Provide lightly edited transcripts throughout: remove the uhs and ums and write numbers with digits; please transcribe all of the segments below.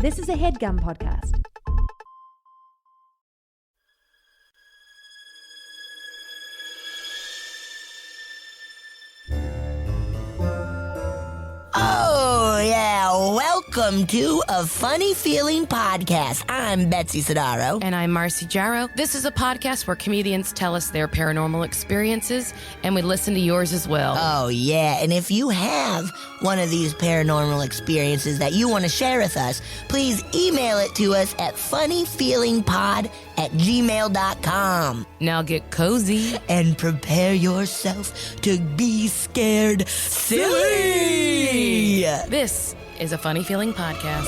This is a HeadGum podcast. Oh, yeah. Welcome to A Funny Feeling Podcast. I'm Betsy Sidaro. And I'm Marcy Jarrow. This is a podcast where comedians tell us their paranormal experiences, and we listen to yours as well. Oh, yeah. And if you have one of these paranormal experiences that you want to share with us, please email it to us at funnyfeelingpod@gmail.com. Now get cozy. And prepare yourself to be scared silly. This is a Funny Feeling podcast.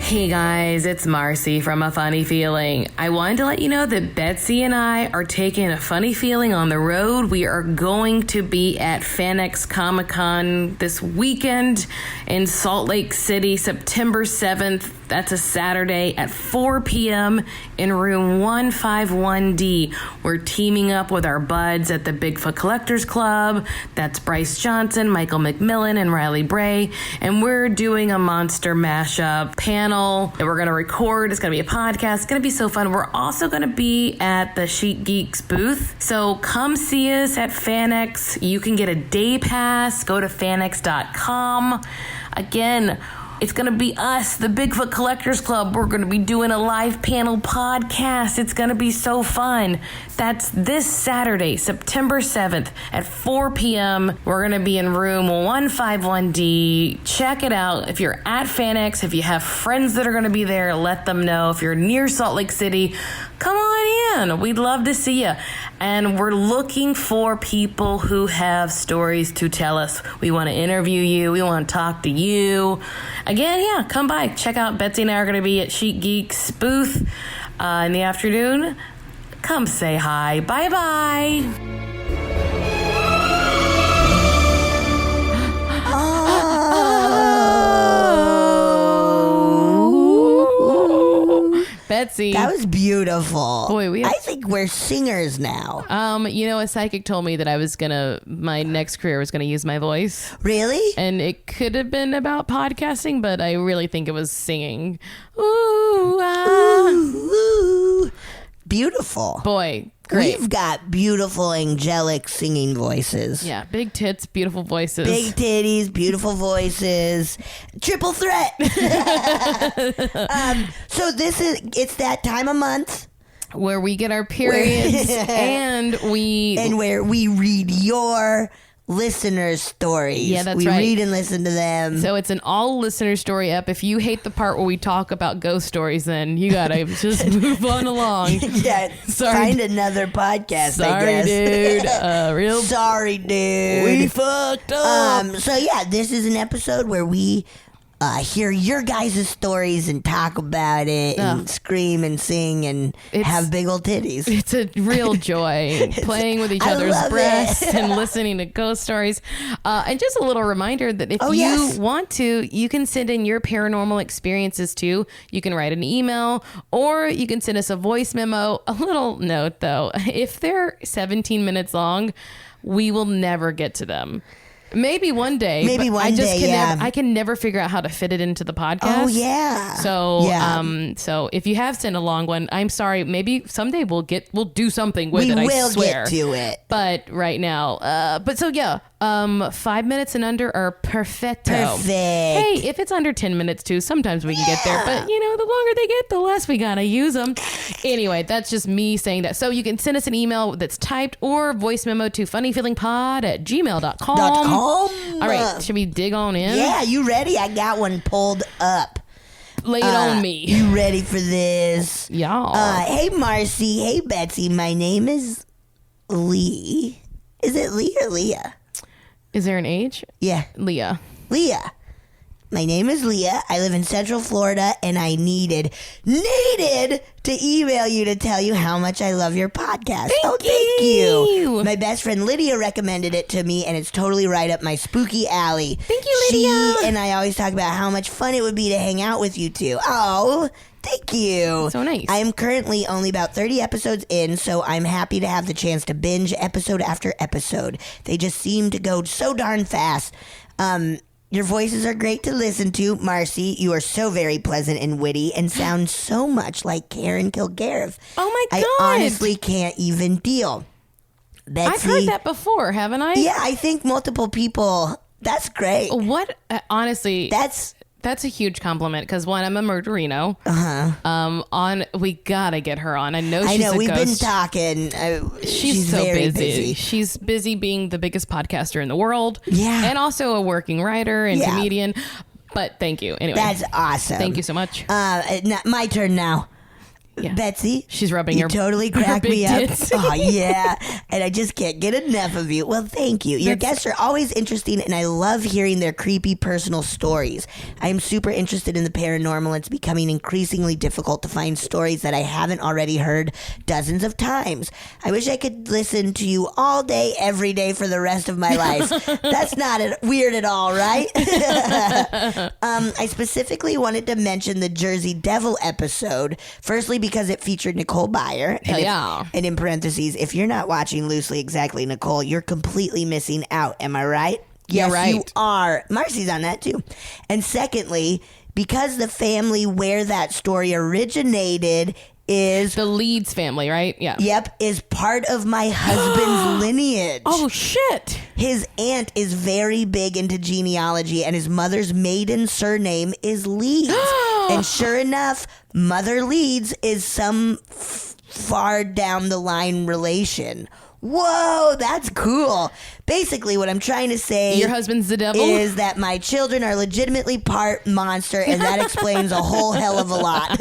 Hey guys, it's Marcy from A Funny Feeling. I wanted to let you know that Betsy and I are taking A Funny Feeling on the road. We are going to be at FanX Comic-Con this weekend in Salt Lake City, September 7th. That's a Saturday at 4 p.m. in room 151D. We're teaming up with our buds at the Bigfoot Collectors Club. That's Bryce Johnson, Michael McMillan, and Riley Bray. And we're doing a monster mashup panel that we're going to record. It's going to be a podcast. It's going to be so fun. We're also going to be at the Chic Geeks booth. So come see us at FanX. You can get a day pass. Go to fanx.com. Again, it's going to be us, the Bigfoot Collectors Club. We're going to be doing a live panel podcast. It's going to be so fun. That's this Saturday, September 7th at 4 p.m. We're going to be in room 151D. Check it out. If you're at FanX, if you have friends that are going to be there, let them know. If you're near Salt Lake City, come on in. We'd love to see you. And we're looking for people who have stories to tell us. We want to interview you. We want to talk to you. Again, yeah, come by. Check out Betsy and I are going to be at Chic Geeks booth in the afternoon. Come say hi. Bye-bye. Betsy. That was beautiful. Boy, I think we're singers now. A psychic told me that my next career was gonna use my voice. Really? And it could have been about podcasting, but I really think it was singing. Ooh, ah. Ooh, ooh. Beautiful. Boy, great. We've got beautiful, angelic singing voices. Yeah, big tits, beautiful voices. Big titties, beautiful voices. Triple threat. So it's that time of month where we get our periods and where we read your listeners' stories. Yeah, that's we right. We read and listen to them. So it's an all listener story up. If you hate the part where we talk about ghost stories, then you gotta just move on along. Yeah, find another podcast. Sorry, I guess. Dude. Sorry, dude. We fucked up. So yeah, this is an episode where we hear your guys' stories and talk about it and scream and sing and have big old titties. It's a real joy playing with each other's breasts and listening to ghost stories. And just a little reminder that if you want to, you can send in your paranormal experiences too. You can write an email or you can send us a voice memo. A little note though, if they're 17 minutes long, we will never get to them. Maybe one day. I can never figure out how to fit it into the podcast. Oh, yeah. So if you have sent a long one, I'm sorry. Maybe someday we'll do something with it. I swear. We will get to it. But right now, 5 minutes and under are perfecto. Perfect. Hey, if it's under 10 minutes too, sometimes we can get there. But the longer they get, the less we gotta use them. Anyway, that's just me saying that. So you can send us an email that's typed or voice memo to funnyfeelingpod@gmail.com. All right, should we dig on in? Yeah, you ready? I got one pulled up. Lay it on me. You ready for this? Yeah. Hey, Marcy. Hey, Betsy. My name is Lee. Is it Lee or Leah? Is there an age? Yeah. Leah. My name is Leah. I live in Central Florida, and I needed to email you to tell you how much I love your podcast. Thank you. My best friend Lydia recommended it to me, and it's totally right up my spooky alley. Thank you, Lydia. She and I always talk about how much fun it would be to hang out with you two. Oh, thank you. So nice. I am currently only about 30 episodes in, so I'm happy to have the chance to binge episode after episode. They just seem to go so darn fast. Your voices are great to listen to. Marcy, you are so very pleasant and witty and sound so much like Karen Kilgariff. Oh my God. I honestly can't even deal. Betsy, I've heard that before, haven't I? Yeah, I think multiple people. That's great. What? Honestly, that's a huge compliment because one, I'm a murderino. We gotta get her on. I know we've ghost. been talking. She's so very busy. She's busy being the biggest podcaster in the world. Yeah, and also a working writer and comedian. But thank you. Anyway, that's awesome. Thank you so much. My turn now. Yeah. Betsy, she's rubbing you her totally crack me up. Tits. Oh yeah, and I just can't get enough of you. Well, thank you. Your guests are always interesting, and I love hearing their creepy personal stories. I am super interested in the paranormal. It's becoming increasingly difficult to find stories that I haven't already heard dozens of times. I wish I could listen to you all day, every day for the rest of my life. That's not weird at all, right? I specifically wanted to mention the Jersey Devil episode. Firstly, because it featured Nicole Byer. And in parentheses, if you're not watching Loosely Exactly, Nicole, you're completely missing out. Am I right? Yes, right. You are. Marcy's on that too. And secondly, because the family where that story originated is the Leeds family, right? Yeah. Yep, is part of my husband's lineage. Oh, shit. His aunt is very big into genealogy, and his mother's maiden surname is Leeds. And sure enough, Mother Leeds is some far down the line relation. Whoa, that's cool. Basically, what I'm trying to say your husband's the devil is that my children are legitimately part monster, and that explains a whole hell of a lot.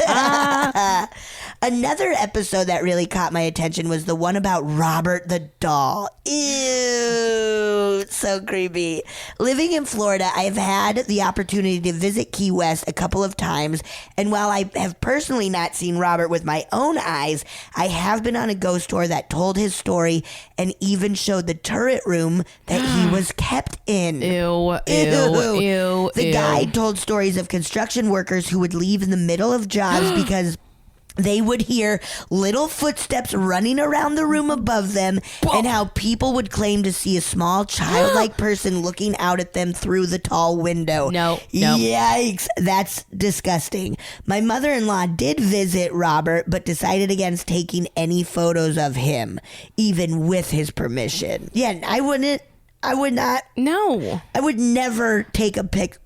Another episode that really caught my attention was the one about Robert the doll. Ew, so creepy. Living in Florida, I've had the opportunity to visit Key West a couple of times, and while I have personally not seen Robert with my own eyes, I have been on a ghost tour that told his story and even showed the turret room that he was kept in. Ew. The guide told stories of construction workers who would leave in the middle of jobs because they would hear little footsteps running around the room above them, and how people would claim to see a small childlike person looking out at them through the tall window. No. Yikes. That's disgusting. My mother-in-law did visit Robert, but decided against taking any photos of him, even with his permission. Yeah, I would not. No. I would never take a pic.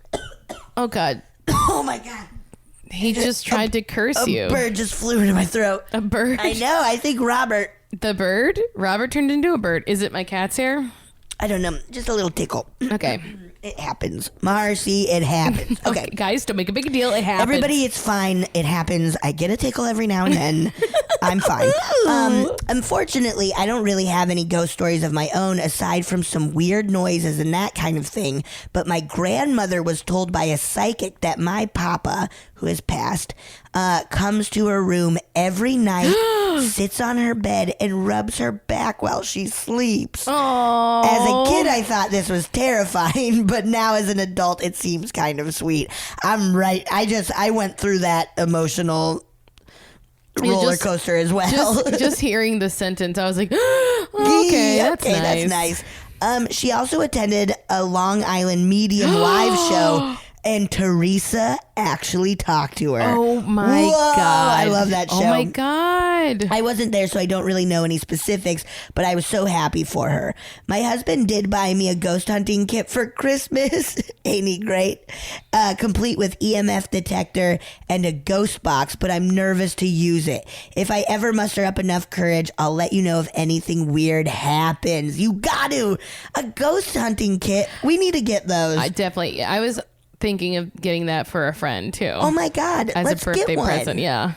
Oh, God. Oh, my God. He just tried to curse you. A bird just flew into my throat. A bird? I know. I think Robert. The bird? Robert turned into a bird. Is it my cat's hair? I don't know. Just a little tickle. Okay. It happens. Marcy, it happens. Okay. Guys, don't make a big deal. It happens. Everybody, it's fine. It happens. I get a tickle every now and then. I'm fine. Unfortunately, I don't really have any ghost stories of my own aside from some weird noises and that kind of thing. But my grandmother was told by a psychic that my papa, who has passed, comes to her room every night, sits on her bed, and rubs her back while she sleeps. Aww. As a kid, I thought this was terrifying, but now as an adult, it seems kind of sweet. I'm right. I went through that emotional roller coaster as well. Just hearing the sentence, I was like, okay, that's nice. She also attended a Long Island medium live show, and Teresa actually talked to her. Oh my God. I love that show. Oh my God. I wasn't there, so I don't really know any specifics, but I was so happy for her. My husband did buy me a ghost hunting kit for Christmas. Ain't he great? Complete with EMF detector and a ghost box, but I'm nervous to use it. If I ever muster up enough courage, I'll let you know if anything weird happens. You got to. A ghost hunting kit. We need to get those. I was thinking of getting that for a friend too. Oh my God. As Let's a birthday get one. present. Yeah.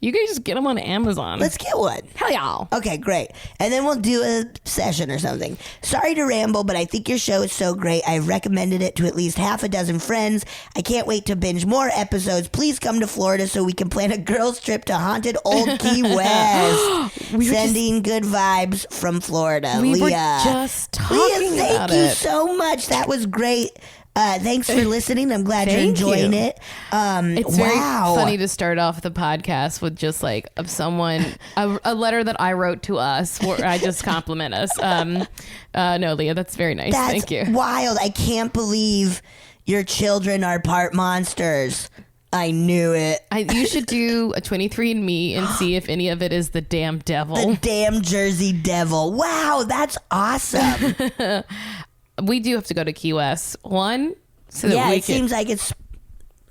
You can just get them on Amazon. Let's get one. Hell y'all. Okay, great. And then we'll do a session or something. Sorry to ramble, but I think your show is so great. I've recommended it to at least half a dozen friends. I can't wait to binge more episodes. Please come to Florida so we can plan a girls' trip to haunted Old Key West. Sending good vibes from Florida. We Leah. were just talking about thank you so much. That was great. Thanks for listening. I'm glad you're enjoying it. It's very funny to start off the podcast with just like of someone a letter that I wrote to us where I just compliment us. No, Leah, that's very nice. Thank you. Wild. I can't believe Your children are part monsters. I knew it. You should do a 23andMe and see if any of it is the damn devil. The damn Jersey Devil. Wow, that's awesome. We do have to go to Key West. One, so that yeah, it seems like it's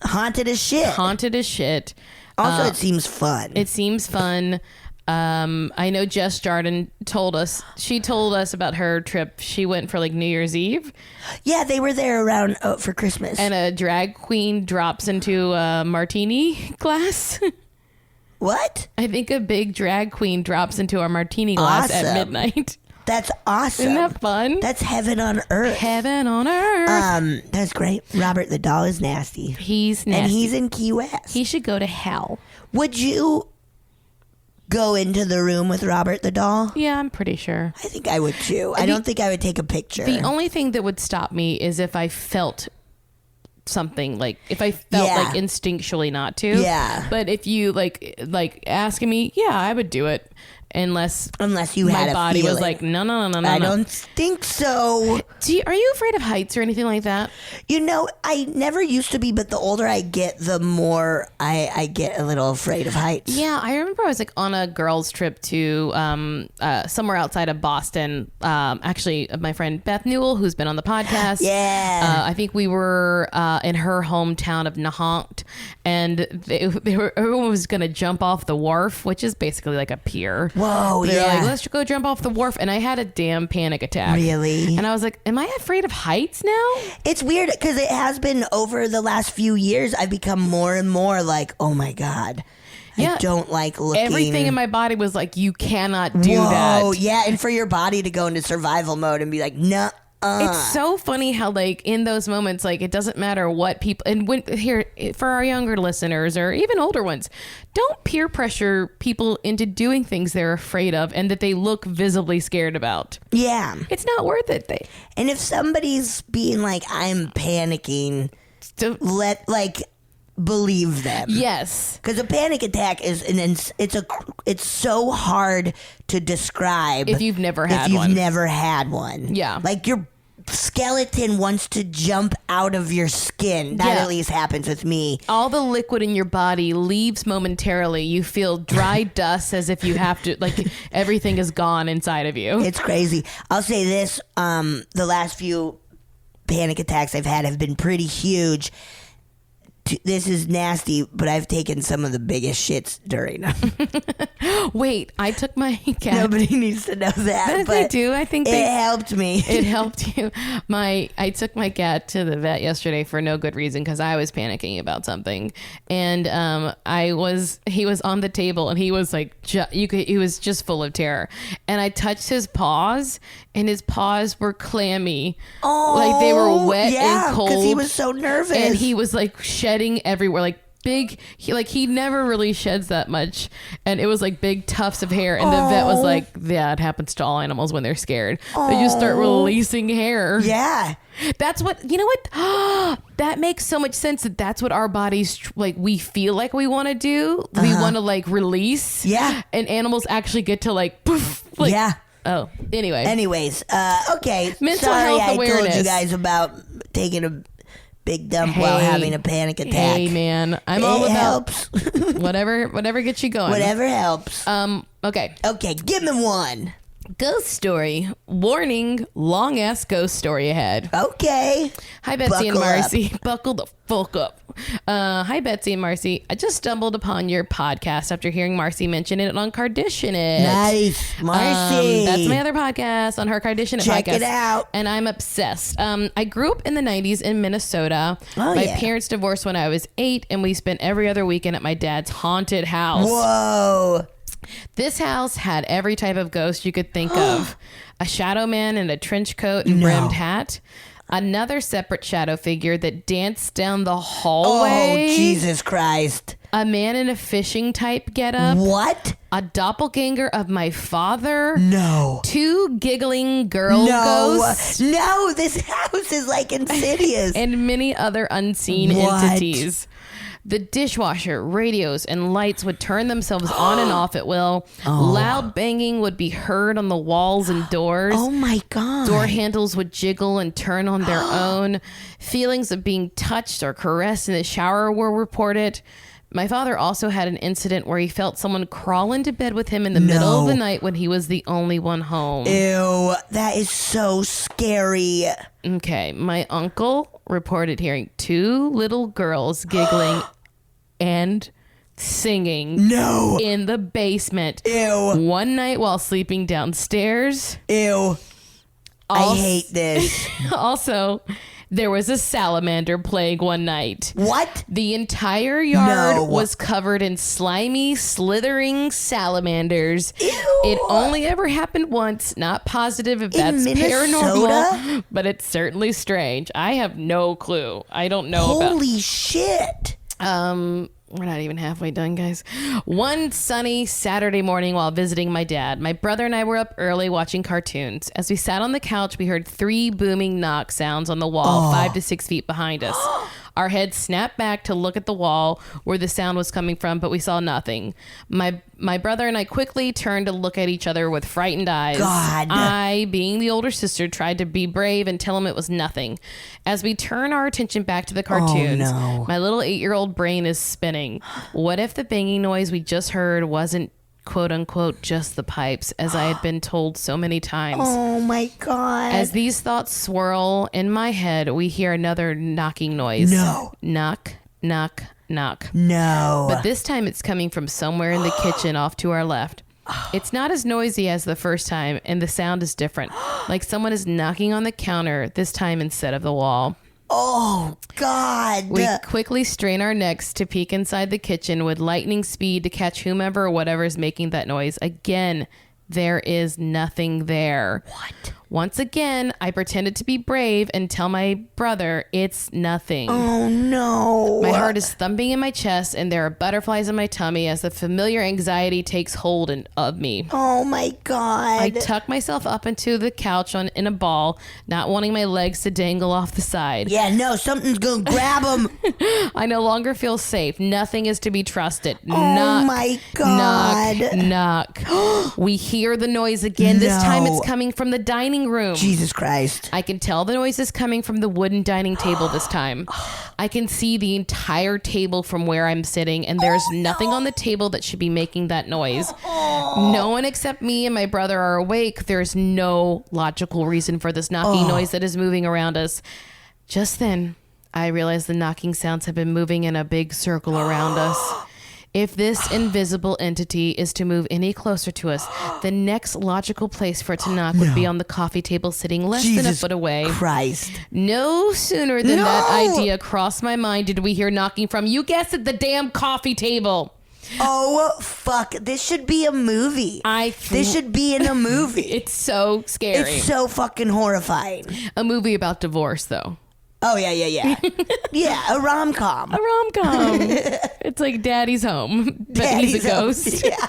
haunted as shit. Haunted as shit. Also, it seems fun. It seems fun. I know Jess Jardin told us about her trip. She went for like New Year's Eve. Yeah, they were there around for Christmas. And a drag queen drops into a martini glass. What? I think a big drag queen drops into a martini glass at midnight. That's awesome. Isn't that fun? That's heaven on earth. Heaven on earth. That's great. Robert the doll is nasty. He's nasty. And he's in Key West. He should go to hell. Would you go into the room with Robert the doll? Yeah, I'm pretty sure. I think I would too. I don't think I would take a picture. The only thing that would stop me is if I felt something, like if I felt like instinctually not to. Yeah. But if you like asking me, yeah, I would do it. Unless you had my a body feeling. was like, no. I don't think so. Are you afraid of heights or anything like that? You know, I never used to be, but the older I get, the more I get a little afraid of heights. Yeah, I remember I was like on a girls' trip to somewhere outside of Boston. Actually, my friend Beth Newell, who's been on the podcast. Yeah. I think we were in her hometown of Nahant, and everyone was going to jump off the wharf, which is basically like a pier. Whoa, They're yeah. like, let's go jump off the wharf. And I had a damn panic attack. Really? And I was like, am I afraid of heights now? It's weird because it has been over the last few years. I've become more and more like, oh my God. Yeah. I don't like looking. Everything in my body was like, you cannot do that. Oh, yeah. And for your body to go into survival mode and be like, no. It's so funny how like in those moments, like it doesn't matter what people, and when here for our younger listeners or even older ones, don't peer pressure people into doing things they're afraid of and that they look visibly scared about. Yeah. It's not worth it. And if somebody's being like, I'm panicking, believe them. Yes. Because a panic attack is it's so hard to describe If you've never had one. Yeah. Like your skeleton wants to jump out of your skin. That at least happens with me. All the liquid in your body leaves momentarily. You feel dry dust as if you have to, like everything is gone inside of you. It's crazy. I'll say this, the last few panic attacks I've had have been pretty huge. This is nasty, but I've taken some of the biggest shits during them. Wait, I took my cat. Nobody needs to know that. But they do. I think it helped me. It helped you. I took my cat to the vet yesterday for no good reason because I was panicking about something, and he was on the table and he was like he was just full of terror, and I touched his paws and his paws were clammy. Oh, like they were wet and cold because he was so nervous and he was like shedding everywhere, like big, he never really sheds that much, and it was like big tufts of hair, and the vet was like, yeah, it happens to all animals when they're scared. They just start releasing hair. Yeah, that's what, you know what, that makes so much sense. That's what our bodies like, we feel like we want to do. We want to like release. Yeah, and animals actually get to like poof, like, yeah. Oh, anyways, okay. Mental Sorry, health awareness. I told you guys about taking a big dump while having a panic attack. Hey man, I'm all about helps. whatever gets you going. Whatever helps. Okay, give me one. Ghost story. Warning, long ass ghost story ahead. Okay. Hi Betsy and Buckle Marcy. Buckle the fuck up. Hi Betsy and Marcy. I just stumbled upon your podcast after hearing Marcy mention it on Kardashian It. Nice. Marcy. That's my other podcast on her Kardashian It podcast. Check it out. And I'm obsessed. I grew up in the 90s in Minnesota. Oh, my yeah. parents divorced when I was 8, and we spent every other weekend at my dad's haunted house. Whoa. This house had every type of ghost you could think of. A shadow man in a trench coat and brimmed hat. Another separate shadow figure that danced down the hallway. Oh, Jesus Christ. A man in a fishing type getup. What? A doppelganger of my father. No. 2 giggling girl ghosts. No, this house is like Insidious. And many other unseen entities. The dishwasher, radios, and lights would turn themselves on and off at will. Loud banging would be heard on the walls and doors. Oh my God. Door handles would jiggle and turn on their own. Feelings of being touched or caressed in the shower were reported. My father also had an incident where he felt someone crawl into bed with him in the middle of the night when he was the only one home. Ew, that is so scary. Okay, my uncle reported hearing 2 little girls giggling and singing in the basement. Ew. One night while sleeping downstairs. Ew. I hate this. Also, there was a salamander plague one night. What? The entire yard was covered in slimy, slithering salamanders. Ew. It only ever happened once. Not positive if that's Minnesota? paranormal, but it's certainly strange. I have no clue. I don't know about... Holy shit. We're not even halfway done, guys. One sunny Saturday morning while visiting my dad, my brother and I were up early watching cartoons. As we sat on the couch, we heard 3 booming knock sounds on the wall 5 to 6 feet behind us. Our heads snapped back to look at the wall where the sound was coming from, but we saw nothing. My brother and I quickly turned to look at each other with frightened eyes. God. I, being the older sister, tried to be brave and tell him it was nothing. As we turn our attention back to the cartoons, my little 8-year-old brain is spinning. What if the banging noise we just heard wasn't quote unquote just the pipes, as I had been told so many times? Oh my God. As these thoughts swirl in my head, we hear another knocking noise. No. Knock, knock, knock. No. But this time it's coming from somewhere in the kitchen off to our left. It's not as noisy as the first time, and the sound is different. Like someone is knocking on the counter, this time instead of the wall. Oh, God. We quickly strain our necks to peek inside the kitchen with lightning speed to catch whomever or whatever is making that noise. Again, there is nothing there. What? Once again, I pretended to be brave and tell my brother it's nothing. Oh, no. My heart is thumping in my chest, and there are butterflies in my tummy as the familiar anxiety takes hold of me. Oh, my God. I tuck myself up into the couch in a ball, not wanting my legs to dangle off the side. Yeah, no, something's going to grab him. I no longer feel safe. Nothing is to be trusted. Oh, Knock, my God. knock, knock. We hear the noise again. This time it's coming from the dining room. Jesus Christ. I can tell the noise is coming from the wooden dining table this time. I can see the entire table from where I'm sitting, and there's nothing on the table that should be making that noise. No one except me and my brother are awake. There's no logical reason for this knocking noise that is moving around us. Just then, I realize the knocking sounds have been moving in a big circle around us. If this invisible entity is to move any closer to us, the next logical place for it to knock would be on the coffee table sitting less than a foot away. Christ. No sooner than that idea crossed my mind did we hear knocking from, you guessed it, the damn coffee table. Oh, fuck. This should be a movie. This should be in a movie. It's so scary. It's so fucking horrifying. A movie about divorce, though. Oh, yeah. Yeah, a rom-com. A rom-com. It's like Daddy's Home, but he's a ghost. Yeah.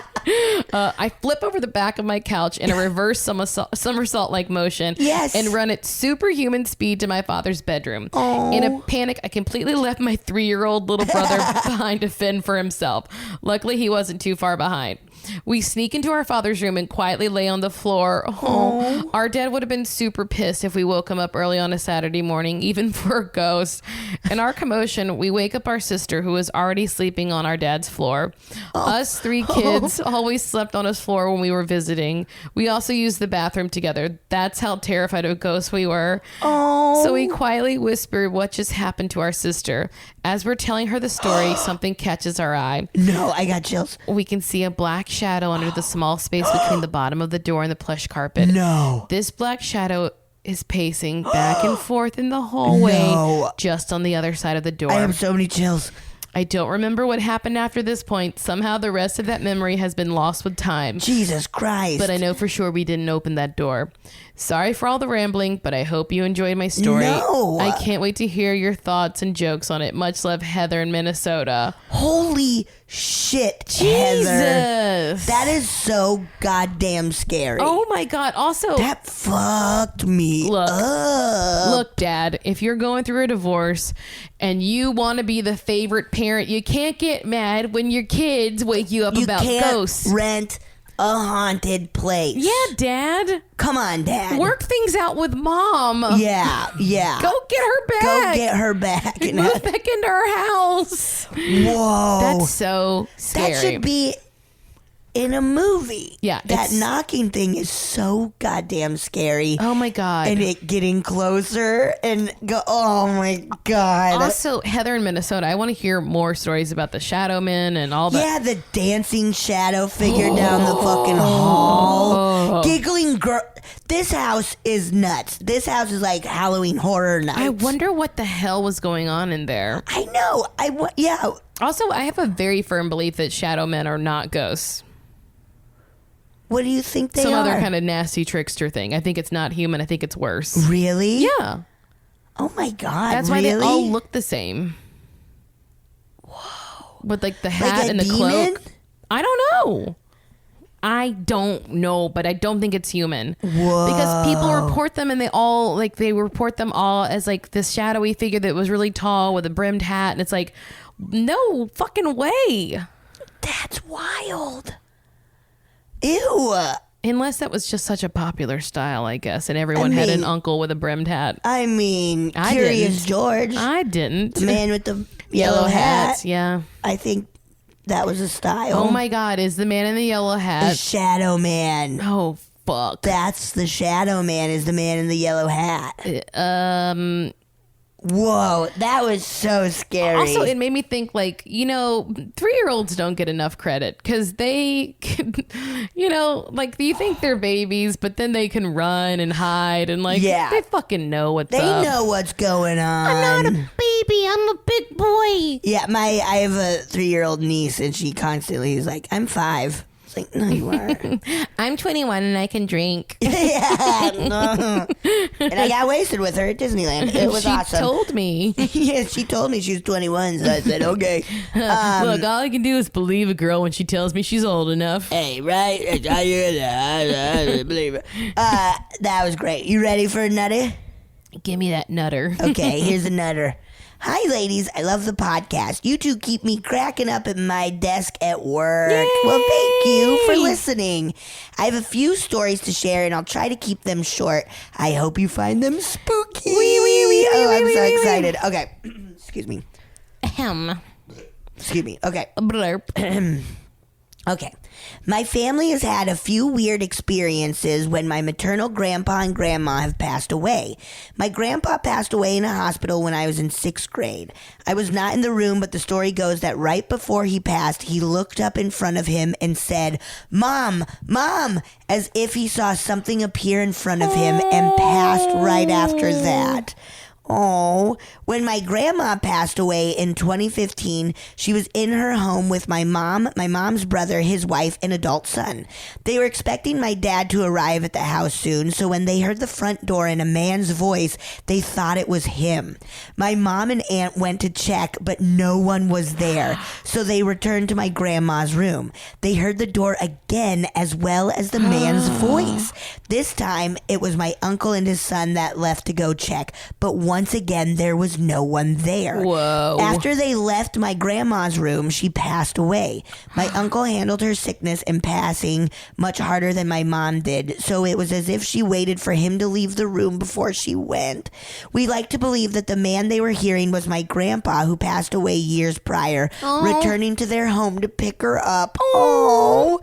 I flip over the back of my couch in a reverse somersault-like motion. Yes. And run at superhuman speed to my father's bedroom. Oh. In a panic, I completely left my 3-year-old little brother behind to fend for himself. Luckily, he wasn't too far behind. We sneak into our father's room and quietly lay on the floor. Oh, our dad would have been super pissed if we woke him up early on a Saturday morning, even for a ghost. In our commotion, we wake up our sister, who was already sleeping on our dad's floor. Us 3 kids always slept on his floor when we were visiting. We also used the bathroom together. That's how terrified of ghosts we were. So we quietly whispered what just happened to our sister. As we're telling her the story, something catches our eye. No, I got chills. We can see a black shadow under the small space between the bottom of the door and the plush carpet. No. This black shadow is pacing back and forth in the hallway, just on the other side of the door. I have so many chills. I don't remember what happened after this point. Somehow the rest of that memory has been lost with time. Jesus Christ. But I know for sure we didn't open that door. Sorry for all the rambling, but I hope you enjoyed my story. No. I can't wait to hear your thoughts and jokes on it. Much love, Heather in Minnesota. Holy shit, Jesus. Heather. That is so goddamn scary. Oh my God. Also, that fucked me up. Look, Dad, if you're going through a divorce and you want to be the favorite parent, you can't get mad when your kids wake you up about ghosts. Rent a haunted place. Yeah, Dad. Come on, Dad. Work things out with Mom. Yeah. Go get her back. Go get her back. Move back into her house. Whoa. That's so scary. That should be in a movie. Yeah. That knocking thing is so goddamn scary. Oh my God. And it getting closer and oh my God. Also, Heather in Minnesota, I want to hear more stories about the shadow men and all that. Yeah, the dancing shadow figure down the fucking hall. Giggling girl. This house is nuts. This house is like Halloween Horror Nights. I wonder what the hell was going on in there. I know. Yeah. Also, I have a very firm belief that shadow men are not ghosts. What do you think they are? Some other kind of nasty trickster thing. I think it's not human. I think it's worse. Really? Yeah. Oh my God. That's why they all look the same. Whoa. With like the hat and the cloak. I don't know, but I don't think it's human. Whoa. Because people report them and they report them all as like this shadowy figure that was really tall with a brimmed hat. And it's like, no fucking way. That's wild. Ew. Unless that was just such a popular style, I guess, and everyone had an uncle with a brimmed hat. I mean, Curious George. I didn't. The man with the yellow hat. Yeah. I think that was a style. Oh my God, is the man in the yellow hat? The Shadow Man. Oh, fuck. That's the Shadow Man, is the man in the yellow hat. Whoa, that was so scary. Also, it made me think, like, 3-year-olds don't get enough credit because they, like, you think they're babies, but then they can run and hide and, like, they fucking know what's up. They know what's going on. I'm not a baby. I'm a big boy. Yeah, I have a 3-year-old niece, and she constantly is like, I'm 5. It's like, no, you aren't. I'm 21 and I can drink. Yeah. No. And I got wasted with her at Disneyland. It was awesome. She told me. Yeah, she told me she was 21, so I said, okay. Look, all I can do is believe a girl when she tells me she's old enough. Hey, right? I believe it. That was great. You ready for a nutter? Give me that nutter. Okay, here's a nutter. Hi, ladies. I love the podcast. You two keep me cracking up at my desk at work. Yay! Well, thank you for listening. I have a few stories to share, and I'll try to keep them short. I hope you find them spooky. I'm so excited. Okay. Excuse me. Excuse me. Okay. Blurp. Okay. My family has had a few weird experiences when my maternal grandpa and grandma have passed away. My grandpa passed away in a hospital when I was in 6th grade. I was not in the room, but the story goes that right before he passed, he looked up in front of him and said, "Mom, Mom," as if he saw something appear in front of him and passed right after that. Oh, when my grandma passed away in 2015, she was in her home with my mom, my mom's brother, his wife, and adult son. They were expecting my dad to arrive at the house soon, so when they heard the front door and a man's voice, they thought it was him. My mom and aunt went to check, but no one was there, so they returned to my grandma's room. They heard the door again as well as the man's voice. This time, it was my uncle and his son that left to go check, but once again, there was no one there. Whoa. After they left my grandma's room, she passed away. My uncle handled her sickness and passing much harder than my mom did, so it was as if she waited for him to leave the room before she went. We like to believe that the man they were hearing was my grandpa, who passed away years prior, returning to their home to pick her up. Oh.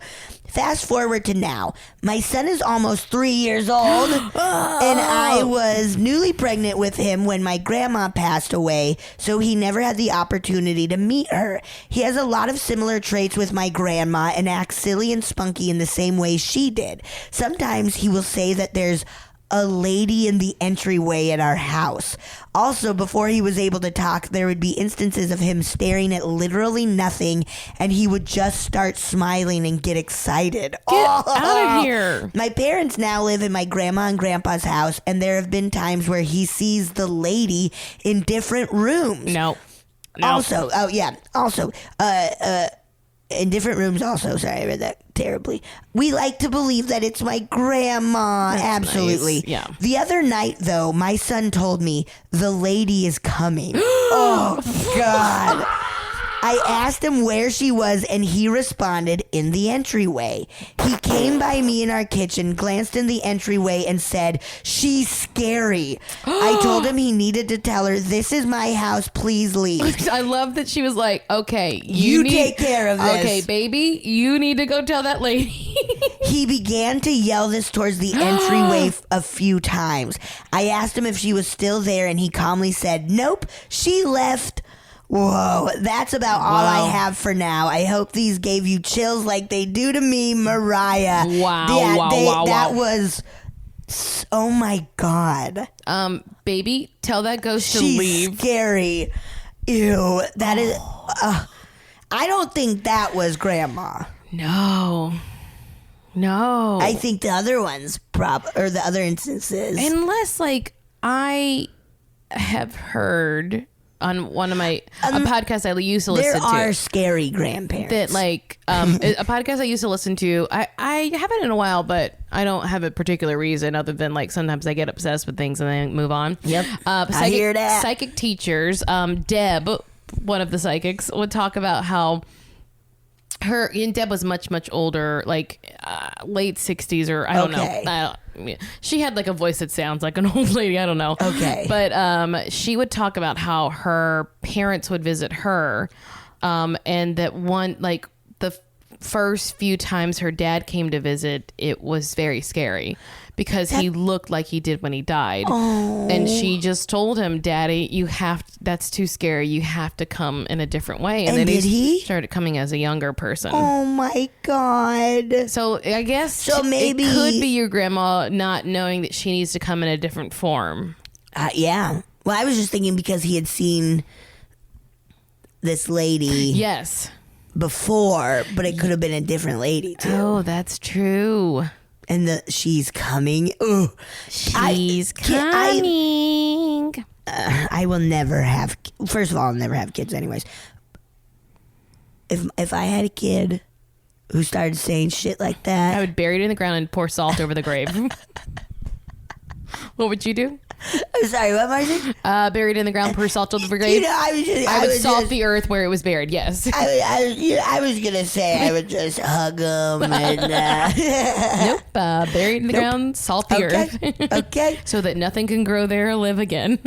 Fast forward to now. My son is almost 3 years old, and I was newly pregnant with him when my grandma passed away, so he never had the opportunity to meet her. He has a lot of similar traits with my grandma and acts silly and spunky in the same way she did. Sometimes he will say that there's a lady in the entryway at our house. Also, before he was able to talk, there would be instances of him staring at literally nothing, and he would just start smiling and get excited. Get out of here. My parents now live in my grandma and grandpa's house, and there have been times where he sees the lady in different rooms. No. Also, in different rooms also. Sorry, I read that terribly. We like to believe that it's my grandma. That's absolutely. nice. Yeah. The other night, though, my son told me the lady is coming. Oh, God. I asked him where she was, and he responded, in the entryway. He came by me in our kitchen, glanced in the entryway, and said, she's scary. I told him he needed to tell her, this is my house, please leave. I love that she was like, okay, You take care of this. Okay, baby, you need to go tell that lady. He began to yell this towards the entryway a few times. I asked him if she was still there, and he calmly said, nope, she left. Whoa, that's about all I have for now. I hope these gave you chills like they do to me, Mariah. Wow, that was, oh my God. Baby, tell that ghost to She's leave. Scary. Ew, that is, I don't think that was Grandma. No. I think the other ones, or the other instances. Unless, like, I have heard on one of my a podcast I used to listen to. There are scary grandparents. That, like, a podcast I used to listen to. I haven't in a while, but I don't have a particular reason other than, like, sometimes I get obsessed with things and then move on. Yep. I hear that. Psychic teachers, Deb, one of the psychics, would talk about how Deb was much older, like late 60s, or I don't know. She had like a voice that sounds like an old lady. I don't know. Okay. But she would talk about how her parents would visit her, and that one, like, the first few times her dad came to visit, it was very scary because he looked like he did when he died. Oh. And she just told him, Daddy, that's too scary. You have to come in a different way. And then he started coming as a younger person. Oh my God. So I guess maybe it could be your grandma not knowing that she needs to come in a different form. Yeah. Well, I was just thinking because he had seen this lady. Yes. Before, but it could have been a different lady too. Oh, that's true. And she's coming. Ooh, she's coming. I will never have. First of all, I'll never have kids, anyways. If I had a kid who started saying shit like that, I would bury it in the ground and pour salt over the grave. What would you do? I'm sorry, what, Marcy? Buried in the ground, pour salt over the grave. You know, I would salt the earth where it was buried. Yes. I was gonna say I would just hug them and. Nope. Buried in the ground, salt the earth. Okay. So that nothing can grow there or live again.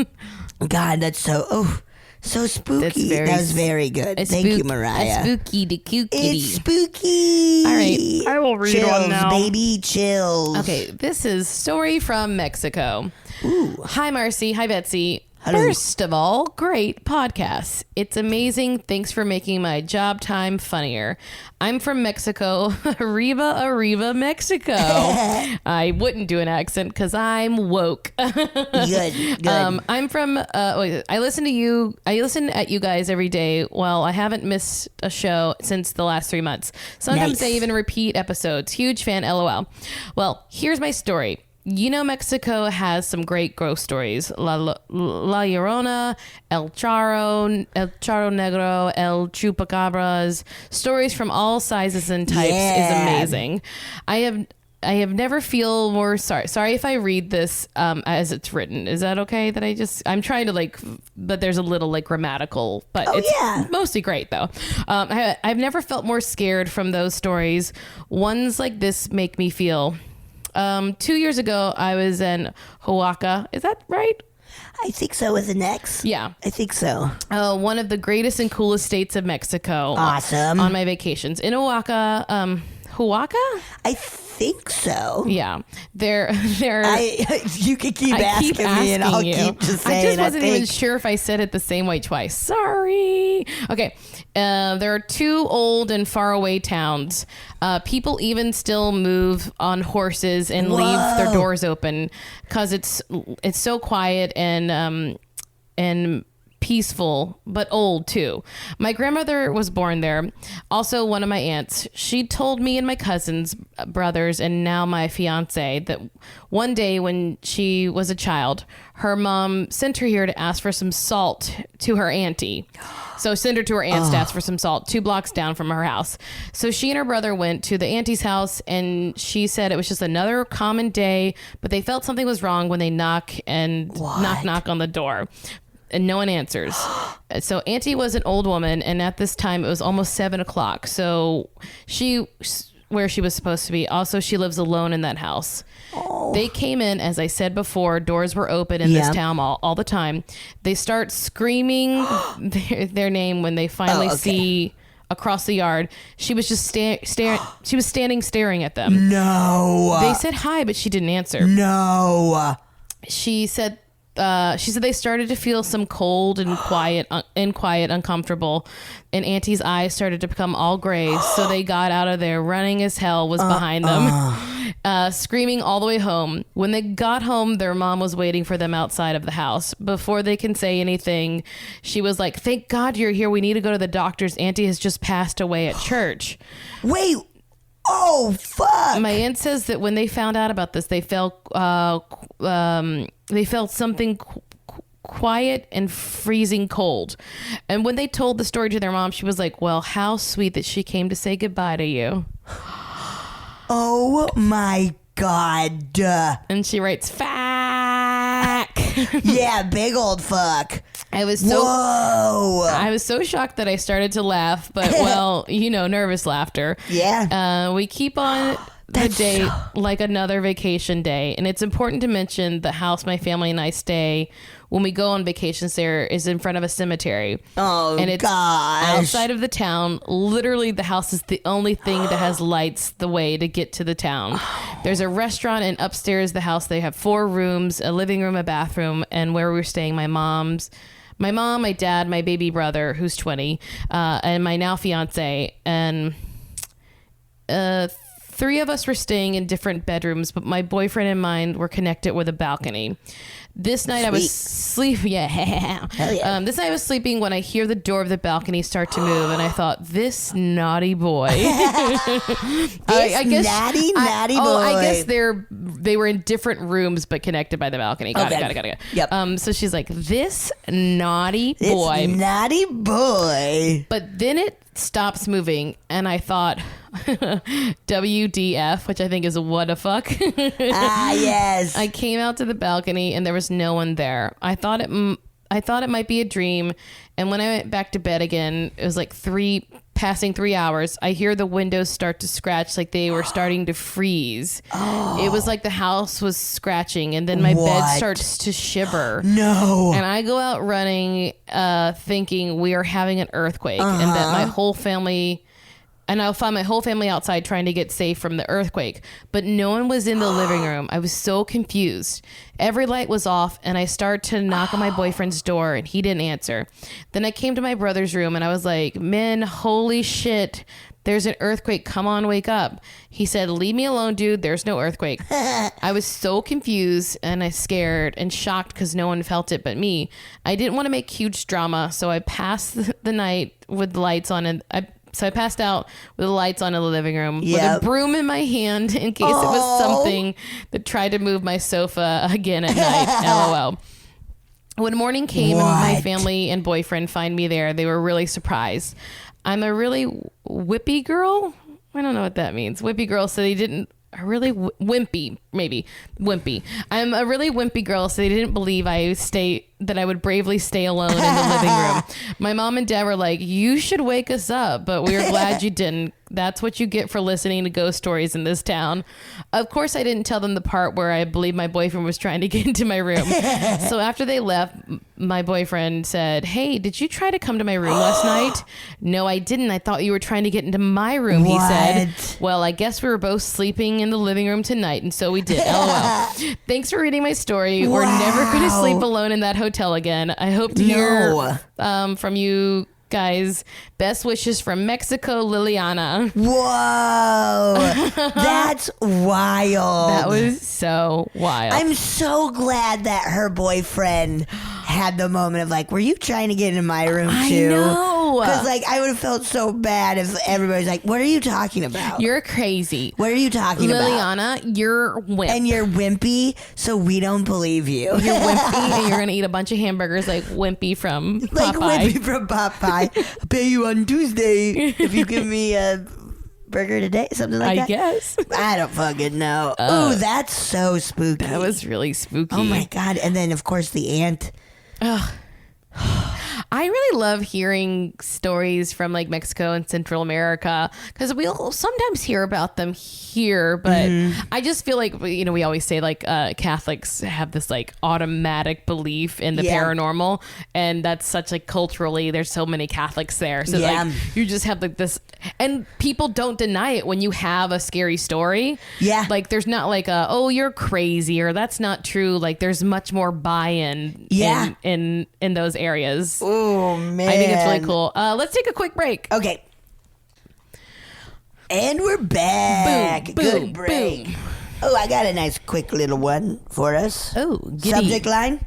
God, that's so spooky. That was very good. Thank you, Mariah. Spooky de kooky. It's spooky. All right, I will read chills, one now. Baby, chills. Okay, this is Story from Mexico. Ooh. Hi, Marcy. Hi, Betsy. Hello. First of all, great podcast. It's amazing. Thanks for making my job time funnier. I'm from Mexico. Arriba, Mexico. I wouldn't do an accent because I'm woke. Good. I'm from, I listen at you guys every day. Well, I haven't missed a show since the last 3 months. Sometimes Nice. I even repeat episodes. Huge fan, LOL. Well, here's my story. You know, Mexico has some great ghost stories. La Llorona, El Charro Negro, El Chupacabras. Stories from all sizes and types is amazing. I have never feel more sorry if I read this as it's written. Is that okay that I'm trying to but there's a little grammatical, but it's mostly great though. I've never felt more scared from those stories. Ones like this make me feel. 2 years ago, I was in Oaxaca. Is that right? I think so, with an X. Yeah. I think so. One of the greatest and coolest states of Mexico. Awesome. On my vacations. In Oaxaca. Oaxaca? I think so. Yeah. You could keep asking me and I'll keep just saying I just wasn't even sure if I said it the same way twice. Sorry. Okay. There are 2 old and faraway towns. People even still move on horses and leave their doors open because it's so quiet and peaceful, but old too. My grandmother was born there. Also, one of my aunts. She told me and my cousins, brothers, and now my fiance that one day when she was a child, her mom sent her here to ask for some salt to her auntie. So send her to her aunt's to ask for some salt 2 blocks down from her house. So she and her brother went to the auntie's house, and she said it was just another common day, but they felt something was wrong when they knock on the door. And no one answers. So Auntie was an old woman, and at this time it was almost 7:00. So where she was supposed to be. Also, she lives alone in that house. They came in, as I said before, doors were open in this town all the time. They start screaming their name when they finally see across the yard. She was just she was standing staring at them. No. They said hi, but she didn't answer. No. She said they started to feel some cold and quiet, uncomfortable, and Auntie's eyes started to become all gray. So they got out of there, running as hell was behind them, screaming all the way home. When they got home, their mom was waiting for them outside of the house. Before they can say anything, she was like, "Thank God you're here. We need to go to the doctor's. Auntie has just passed away at church." Wait. Oh, fuck. My aunt says that when they found out about this, they felt something quiet and freezing cold. And when they told the story to their mom, she was like, "Well, how sweet that she came to say goodbye to you." Oh my God. And she writes, "Fuck." Yeah, big old fuck. I was so shocked that I started to laugh, but well, nervous laughter. Yeah. We keep on the day like another vacation day, and it's important to mention the house my family and I stay when we go on vacations there is in front of a cemetery. Oh, and it's outside of the town. Literally, the house is the only thing that has lights the way to get to the town. There's a restaurant, and upstairs the house they have 4 rooms, a living room, a bathroom, and where we're staying, my mom, my dad, my baby brother, who's 20, and my now fiance, and 3 of us were staying in different bedrooms, but my boyfriend and mine were connected with a balcony. This night I was sleeping. Yeah. Hell yeah. This night I was sleeping when I hear the door of the balcony start to move, and I thought, this naughty boy. I guess naughty boy. I guess they were in different rooms but connected by the balcony. Got it. Yep. So she's like, this naughty boy. This naughty boy. But then it stops moving, and I thought, WDF, which I think is what the fuck. Yes. I came out to the balcony and there was no one there. I thought it might be a dream, and when I went back to bed again, it was like 3 hours. I hear the windows start to scratch like they were starting to freeze. It was like the house was scratching, and then my bed starts to shiver. No. And I go out running, thinking we are having an earthquake, and that my whole family. And I'll find my whole family outside trying to get safe from the earthquake. But no one was in the living room. I was so confused. Every light was off, and I started to knock on my boyfriend's door, and he didn't answer. Then I came to my brother's room, and I was like, "Men, holy shit, there's an earthquake. Come on, wake up." He said, "Leave me alone, dude. There's no earthquake." I was so confused, and I scared and shocked because no one felt it but me. I didn't want to make huge drama, so I passed the night with the lights on, and So I passed out with the lights on in the living room with a broom in my hand in case it was something that tried to move my sofa again at night. LOL. When morning came and my family and boyfriend find me there, they were really surprised. I'm a really whippy girl. I don't know what that means. Whippy girl. So they didn't. Really wimpy, maybe wimpy. I'm a really wimpy girl, so they didn't believe that I would bravely stay alone in the living room. My mom and dad were like, "You should wake us up," but we were glad you didn't. That's what you get for listening to ghost stories in this town. Of course, I didn't tell them the part where I believe my boyfriend was trying to get into my room. So after they left, my boyfriend said, "Hey, did you try to come to my room last night?" "No, I didn't. I thought you were trying to get into my room," he said. "Well, I guess we were both sleeping in the living room tonight, and so we did." LOL. Thanks for reading my story. We're never going to sleep alone in that hotel again. I hope to hear from you Guys, best wishes from Mexico, Liliana. Whoa. That's wild. That was so wild. I'm so glad that her boyfriend had the moment of like, were you trying to get into my room too? I know. Because like I would have felt so bad if everybody's like, what are you talking about? You're crazy. What are you talking about? Liliana, you're wimp. And you're wimpy, so we don't believe you. You're wimpy and you're going to eat a bunch of hamburgers like Wimpy from Popeye. Like Wimpy from Popeye. I'll pay you on Tuesday if you give me a burger today, something like that. I guess. I don't fucking know. Ooh, that's so spooky. That was really spooky. Oh my God. And then, of course, the aunt. Ugh. I really love hearing stories from like Mexico and Central America because we'll sometimes hear about them here, but I just feel like, you know, we always say like Catholics have this like automatic belief in the paranormal, and that's such like culturally there's so many Catholics there, so like you just have like this, and people don't deny it when you have a scary story. Like there's not like a, oh, you're crazy or that's not true. Like there's much more buy-in in those areas. Oh man, I think it's really cool. Let's take a quick break. Okay. And we're back. Boom, Good boom, break. boom. Oh, I got a nice quick little one for us. Oh, giddy. Subject line,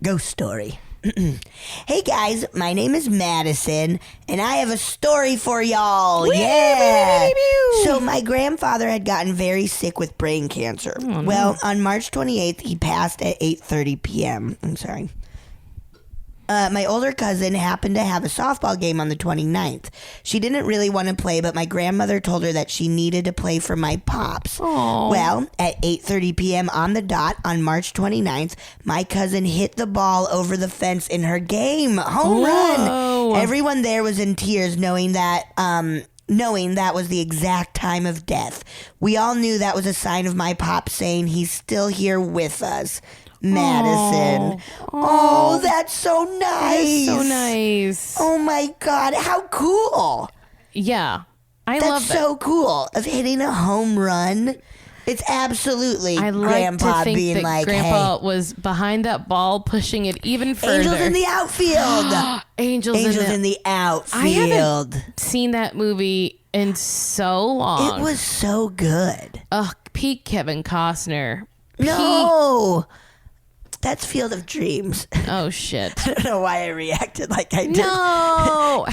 ghost story. Hey guys, my name is Madison, and I have a story for y'all. So my grandfather had gotten very sick with brain cancer. Oh, no. Well, on March 28th, he passed at 8:30 p.m. I'm sorry. My older cousin happened to have a softball game on the 29th. She didn't really want to play, but my grandmother told her that she needed to play for my pops. Aww. Well, at 8:30 p.m. on the dot on March 29th, my cousin hit the ball over the fence in her game. Home run. Everyone there was in tears knowing that was the exact time of death. We all knew that was a sign of my pop saying he's still here with us. Madison. Oh, that's so nice. That's so nice. Oh my God, how cool. Yeah. That's love that. That's so cool. Of hitting a home run. It's absolutely Grandpa being that like, Grandpa hey, was behind that ball, pushing it even further. Angels in the outfield. Angels in the outfield. I haven't seen that movie in so long. It was so good. Ugh, peak Kevin Costner. No. That's Field of Dreams. Oh, shit. I don't know why I reacted like I did. No.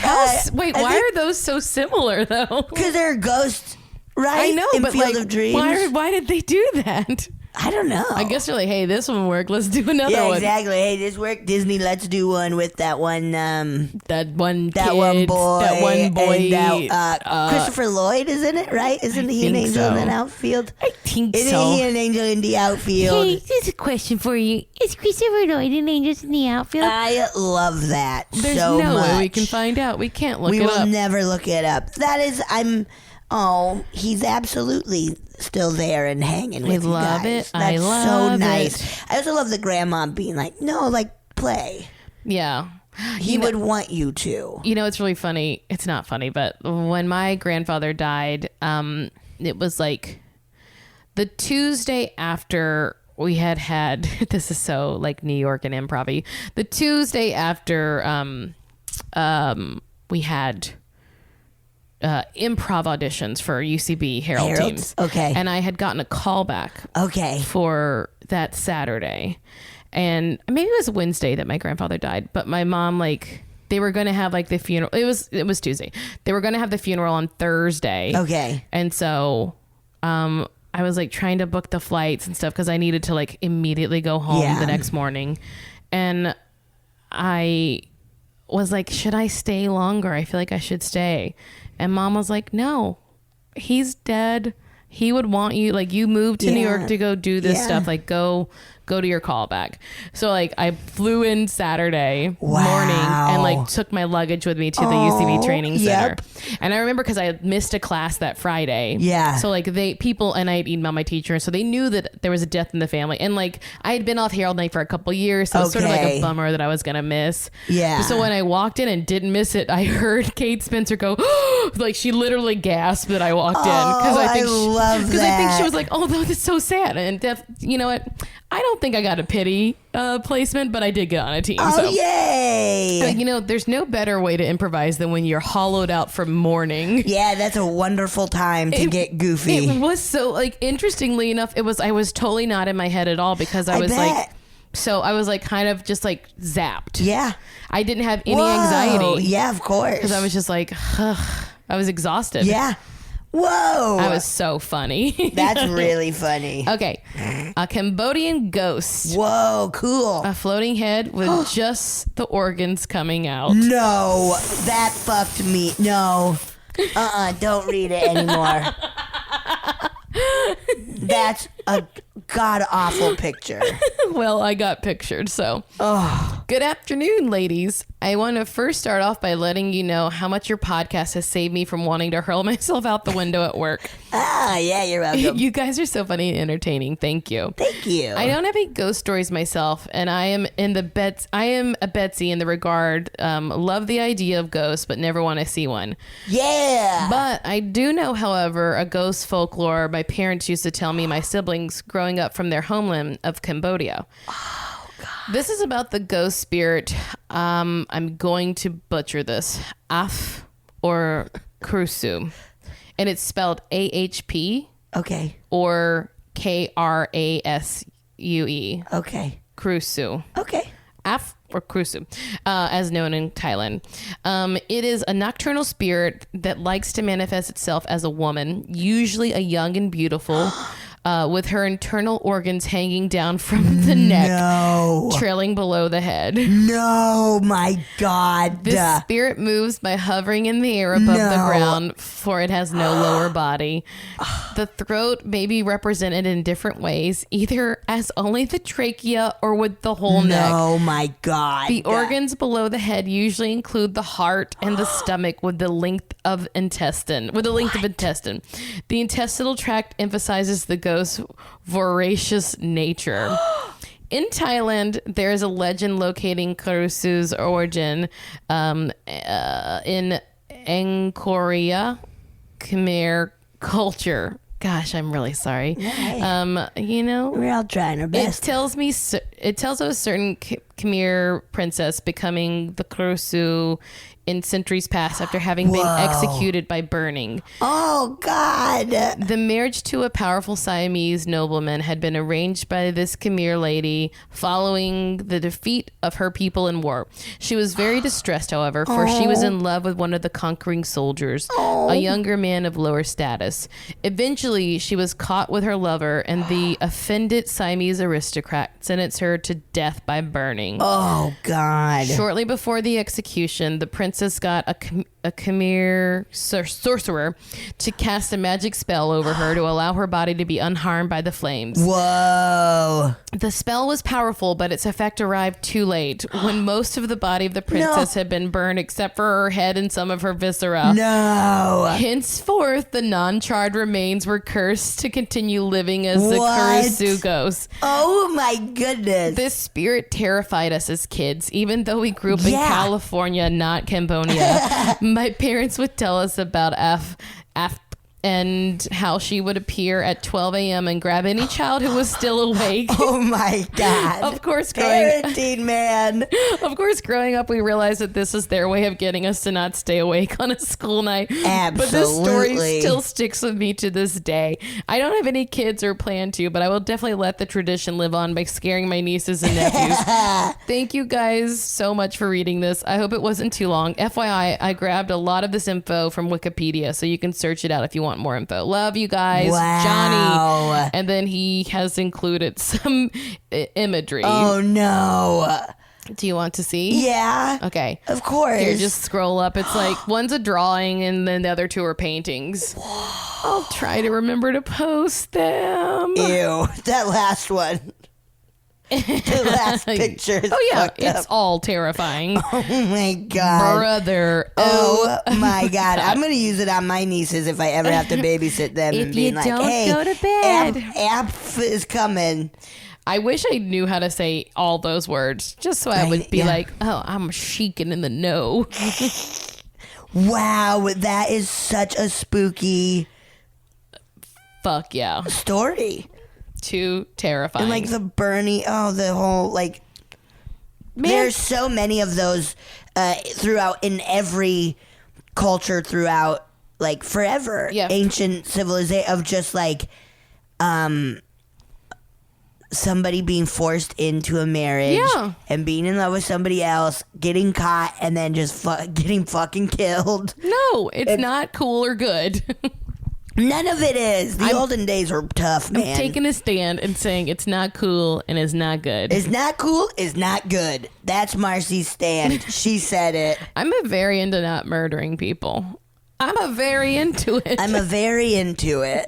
Wait, why are those so similar, though? Because they're ghosts, right? I know, in but Field like, of Dreams. why did they do that? I don't know. I guess they're like, hey, this one worked. Let's do another one. Yeah, exactly. Hey, this worked. Disney, let's do one with that one. That one boy. That one boy. And Christopher Lloyd is in it, right? Isn't he an angel in the outfield? I think Isn't he an angel in the outfield? Hey, there's a question for you. Is Christopher Lloyd an angel in the outfield? I love that There's so no much. way we can find out. We can't look it up. We will never look it up. That is, he's absolutely still there and hanging with you guys. It. That's I love so nice. it. I also love the grandma being like, no, like, play. Yeah. He would want you to. You know, it's really funny. It's not funny, but when my grandfather died, it was like the Tuesday after we had this is so like New York and improv-y. The Tuesday after we had improv auditions for UCB Herald teams. Okay. And I had gotten a call back for that Saturday. And maybe it was Wednesday that my grandfather died, but my mom, like, they were going to have like the funeral. It was Tuesday. They were going to have the funeral on Thursday. Okay. And so I was like trying to book the flights and stuff because I needed to like immediately go home the next morning. And I was like, should I stay longer? I feel like I should stay. And Mom was like, no, he's dead. He would want you, like, you moved to New York to go do this stuff. Like, go to your callback. So, like, I flew in Saturday morning and, like, took my luggage with me to the UCB training center. And I remember because I had missed a class that Friday. Yeah. So, like, and I had emailed my teacher. So they knew that there was a death in the family. And, like, I had been off Herald Night for a couple years. So it was sort of like a bummer that I was going to miss. Yeah. So when I walked in and didn't miss it, I heard Kate Spencer go, like, she literally gasped that I walked in. Because I think she was like, oh, that's so sad. And you know what? I don't think I got a pity placement, but I did get on a team. Oh, yay. There's no better way to improvise than when you're hollowed out from mourning. Yeah, that's a wonderful time to get goofy. It was so, interestingly enough, I was totally not in my head at all because I was bet. I was kind of just zapped. Yeah. I didn't have any Whoa. anxiety. Yeah, of course. Because I was just ugh. I was exhausted. Yeah. Whoa. I was so funny. That's really funny. Okay. A Cambodian ghost. Whoa, cool. A floating head with just the organs coming out. No, that fucked me. No. Don't read it anymore. That's a god-awful picture. Well, I got pictured, so. Oh. Good afternoon, ladies. I want to first start off by letting you know how much your podcast has saved me from wanting to hurl myself out the window at work. Yeah, you're welcome. You guys are so funny and entertaining. Thank you. Thank you. I don't have any ghost stories myself, and I am a Betsy in the regard. Love the idea of ghosts, but never want to see one. Yeah. But I do know, however, a ghost folklore my parents used to tell me, my siblings, growing up from their homeland of Cambodia. Oh, God. This is about the ghost spirit. I'm going to butcher this. Af or Krusu. And it's spelled AHP. Okay. Or KRASUE. Okay. Krusu. Okay. Af or Krusu, as known in Thailand. It is a nocturnal spirit that likes to manifest itself as a woman, usually a young and beautiful, with her internal organs hanging down from the neck, trailing below the head. No, my God. This spirit moves by hovering in the air above the ground, for it has no lower body. The throat may be represented in different ways, either as only the trachea or with the whole neck. Oh, my God. The organs below the head usually include the heart and the stomach with the length of intestine. The intestinal tract emphasizes the ghost's voracious nature. In Thailand, there is a legend locating Krusu's origin in Angkoria Khmer culture. Gosh, I'm really sorry. We're all trying our best. It tells of a certain Khmer princess becoming the Krusu in centuries past after having been executed by burning. Oh, God. The marriage to a powerful Siamese nobleman had been arranged by this Khmer lady following the defeat of her people in war. She was very distressed, however, for she was in love with one of the conquering soldiers, a younger man of lower status. Eventually, she was caught with her lover, and the offended Siamese aristocrat sentenced her to death by burning. Oh, God. Shortly before the execution, the princess got a Khmer sorcerer to cast a magic spell over her to allow her body to be unharmed by the flames. Whoa. The spell was powerful, but its effect arrived too late, when most of the body of the princess had been burned except for her head and some of her viscera. No. Henceforth, the non-charred remains were cursed to continue living as the Krusu ghost. Oh, my goodness. This spirit terrified us as kids, even though we grew up in California, not Cambodia. My parents would tell us about F and how she would appear at 12 a.m. and grab any child who was still awake. Oh, my God. Of course, parenting, man. Of course, growing up, we realized that this is their way of getting us to not stay awake on a school night. Absolutely. But this story still sticks with me to this day. I don't have any kids or plan to, but I will definitely let the tradition live on by scaring my nieces and nephews. Thank you guys so much for reading this. I hope it wasn't too long. FYI, I grabbed a lot of this info from Wikipedia, so you can search it out if you want more info. Love you guys. Wow. Johnny. And then he has included some imagery. Oh, no. Do you want to see? Yeah. Okay. Of course. Here, just scroll up. It's like one's a drawing and then the other two are paintings. Whoa. I'll try to remember to post them. Ew. That last one. The last picture is it's all terrifying. Oh, my God. Brother. Oh, my God. I'm going to use it on my nieces if I ever have to babysit them. If and be you like, don't hey, go to bed. App is coming. I wish I knew how to say all those words, just so I would be like, oh, I'm chic and in the know. Wow, that is such a spooky Fuck yeah. story. too terrifying. And like the Bernie, the whole like. Man. There's so many of those throughout in every culture throughout like forever. Yeah. Ancient civilization of just like somebody being forced into a marriage and being in love with somebody else, getting caught, and then just getting fucking killed. No, it's not cool or good. None of it is. The olden days were tough, man. I'm taking a stand and saying it's not cool and it's not good. It's not cool, it's not good. That's Marcy's stand. She said it. I'm a very into not murdering people. I'm a very into it. I'm a very into it.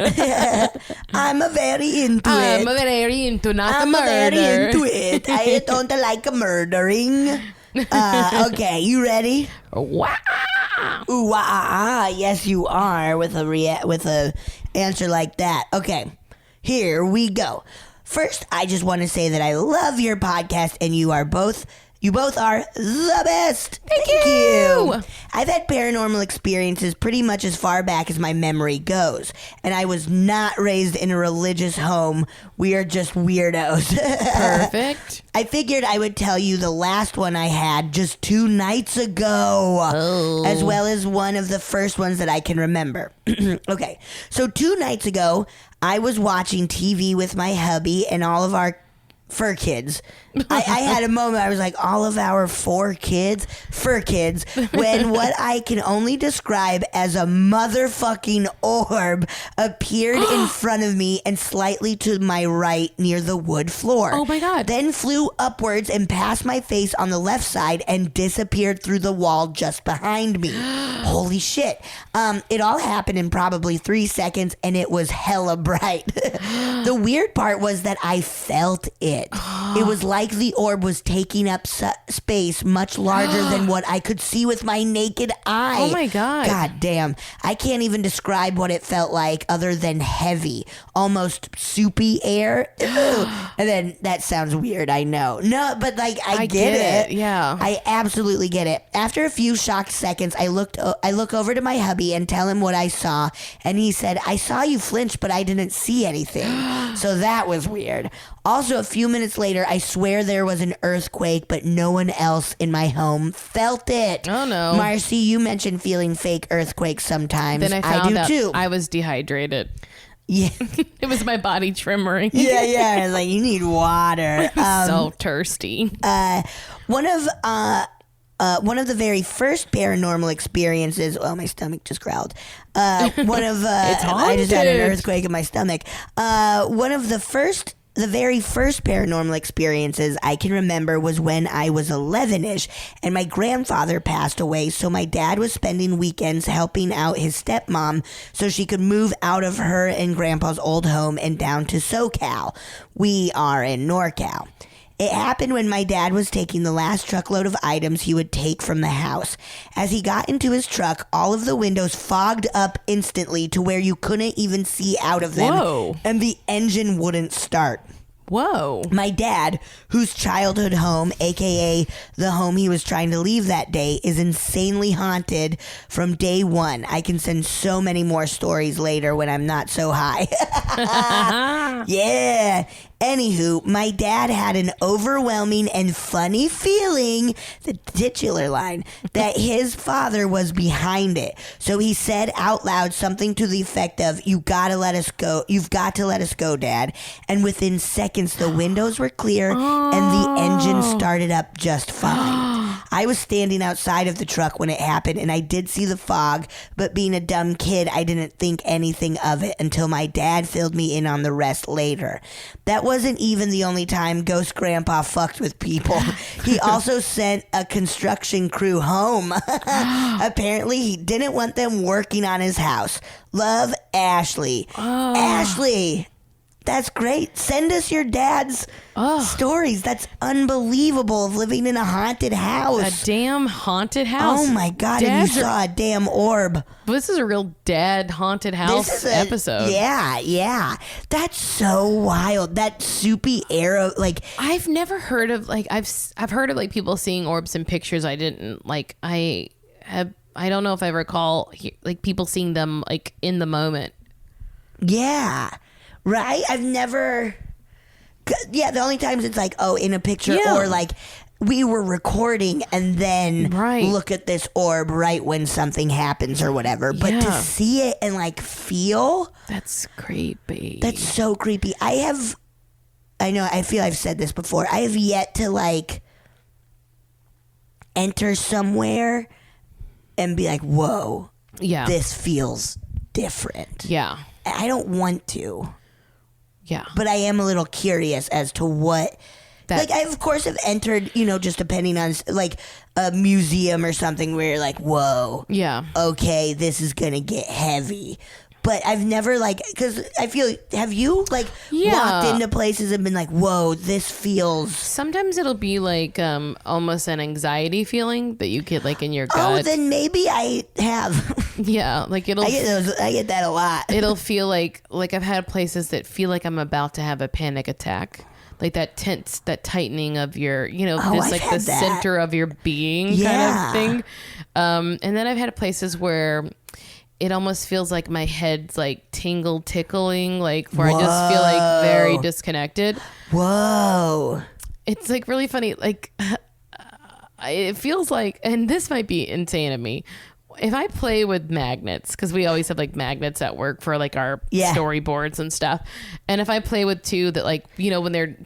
I'm a very into it. I'm a very into not I'm the a murder. very into it. I don't like murdering. Okay, you ready? Wow. Ooh, yes, you are with a answer like that. Okay, here we go. First, I just want to say that I love your podcast, and you both are the best. Thank you. I've had paranormal experiences pretty much as far back as my memory goes, and I was not raised in a religious home. We are just weirdos. Perfect. I figured I would tell you the last one I had just 2 nights ago, as well as one of the first ones that I can remember. Okay, so 2 nights ago, I was watching TV with my hubby and all of our fur kids. I had a moment, I was like, all of our fur kids, when what I can only describe as a motherfucking orb appeared in front of me and slightly to my right near the wood floor. Oh my God. Then flew upwards and past my face on the left side and disappeared through the wall just behind me. Holy shit. It all happened in probably 3 seconds and it was hella bright. The weird part was that I felt it. It was like the orb was taking up space much larger than what I could see with my naked eye. Oh my God. God damn. I can't even describe what it felt like other than heavy, almost soupy air. And then that sounds weird, I know. No, but like I get it. Yeah. I absolutely get it. After a few shocked seconds, I look over to my hubby and tell him what I saw, and he said, "I saw you flinch, but I didn't see anything." So that was weird. Also, a few minutes later, I swear there was an earthquake, but no one else in my home felt it. Oh, no. Marcy, you mentioned feeling fake earthquakes sometimes. Then I found do out too. I was dehydrated. Yeah. It was my body tremoring. Yeah. It's like, you need water. So thirsty. One of the very first paranormal experiences. Oh, my stomach just growled. It's I just had an haunted. earthquake in my stomach. One of the very first paranormal experiences I can remember was when I was 11-ish and my grandfather passed away, so my dad was spending weekends helping out his stepmom so she could move out of her and grandpa's old home and down to SoCal. We are in NorCal. It happened when my dad was taking the last truckload of items he would take from the house. As he got into his truck, all of the windows fogged up instantly to where you couldn't even see out of them. Whoa. And the engine wouldn't start. Whoa. My dad, whose childhood home, aka the home he was trying to leave that day, is insanely haunted from day one. I can send so many more stories later when I'm not so high. Yeah. Anywho, my dad had an overwhelming and funny feeling, the titular line, that his father was behind it. So he said out loud something to the effect of, "You gotta let us go. You've got to let us go, Dad." And within seconds, the windows were clear and the engine started up just fine. I was standing outside of the truck when it happened, and I did see the fog, but being a dumb kid, I didn't think anything of it until my dad filled me in on the rest later. That wasn't even the only time Ghost Grandpa fucked with people. He also sent a construction crew home. Apparently, he didn't want them working on his house. Love, Ashley. Ashley, that's great. Send us your dad's stories. That's unbelievable of living in a haunted house. A damn haunted house. Oh my God, and you saw a damn orb. This is a real dad haunted house episode. Yeah. That's so wild. That soupy air, like, I've never heard of, like, I've heard of, like, people seeing orbs in pictures. I didn't, like, I don't know if I recall, like, people seeing them, like, in the moment. yeah, right? I've never Yeah, the only times it's like, oh, in a picture Yeah. or like we were recording and then Right. look at this orb right when something happens or whatever. But to Yeah. see it and like feel, That's creepy. that's so creepy. I feel I've said this before. I have yet to like enter somewhere and be like, whoa, yeah. this feels different. Yeah. I don't want to. Yeah. But I am a little curious as to what. Like, I, of course, have entered, just depending on, like, a museum or something where you're like, whoa. Yeah. Okay, this is going to get heavy. But I've never, like, because I feel, have you, like, walked into places and been like, whoa, this feels. Sometimes it'll be like almost an anxiety feeling that you get like in your gut. Oh, then maybe I have. Yeah, like it'll. I get that a lot. It'll feel like I've had places that feel like I'm about to have a panic attack. Like that tense, that tightening of your, just I've like had the that. center of your being kind Yeah. of thing. And then I've had places where it almost feels like my head's like tickling, like where I just feel like very disconnected. Whoa. It's like really funny. Like it feels like, and this might be insane of me, if I play with magnets, because we always have like magnets at work for like our storyboards and stuff, and if I play with two that like when they're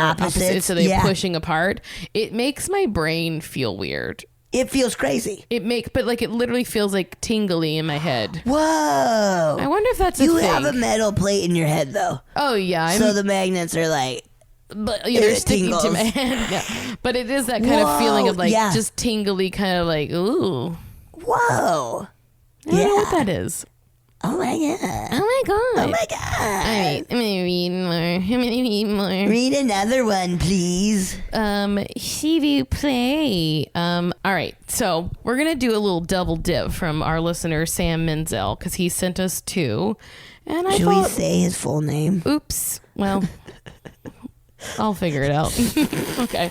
opposites, so they're pushing apart, it makes my brain feel weird. It feels crazy. But like it literally feels like tingly in my head. Whoa. I wonder if that's a You thing. have a metal plate in your head, though. Oh yeah. So the magnets are like. But they're sticking to my head. Yeah. But it is that kind of feeling of like just tingly, kind of like ooh. Whoa. I don't know what that is. Oh my god. Oh my god. Oh my god. All right, I'm gonna read more. Read another one, please. CV play. All right, so we're gonna do a little double dip from our listener Sam Menzel because he sent us two, and I Should thought, we say his full name? oops. Well, I'll figure it out. Okay.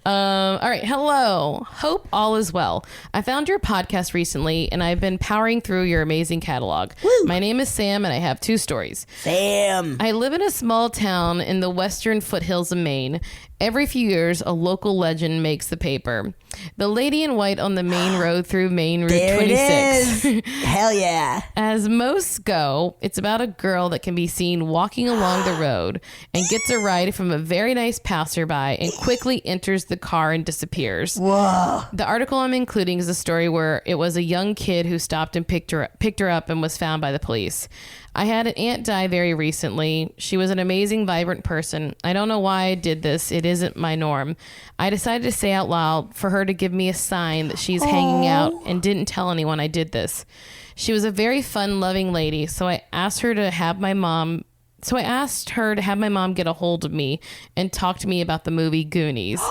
All right. Hello. Hope all is well. I found your podcast recently, and I've been powering through your amazing catalog. Woo. My name is Sam, and I have two stories. Sam. I live in a small town in the western foothills of Maine. Every few years, a local legend makes the paper. The lady in white on the main road through Maine Route There 26. it is. Hell yeah. As most go, it's about a girl that can be seen walking along the road and gets a ride from a very nice passerby and quickly enters the car and disappears. Whoa. The article I'm including is a story where it was a young kid who stopped and picked her up and was found by the police. I had an aunt die very recently. She was an amazing, vibrant person. I don't know why I did this. It isn't my norm. I decided to say out loud for her to give me a sign that she's hanging out and didn't tell anyone I did this. She was a very fun, loving lady, so I asked her to have my mom get a hold of me and talk to me about the movie Goonies.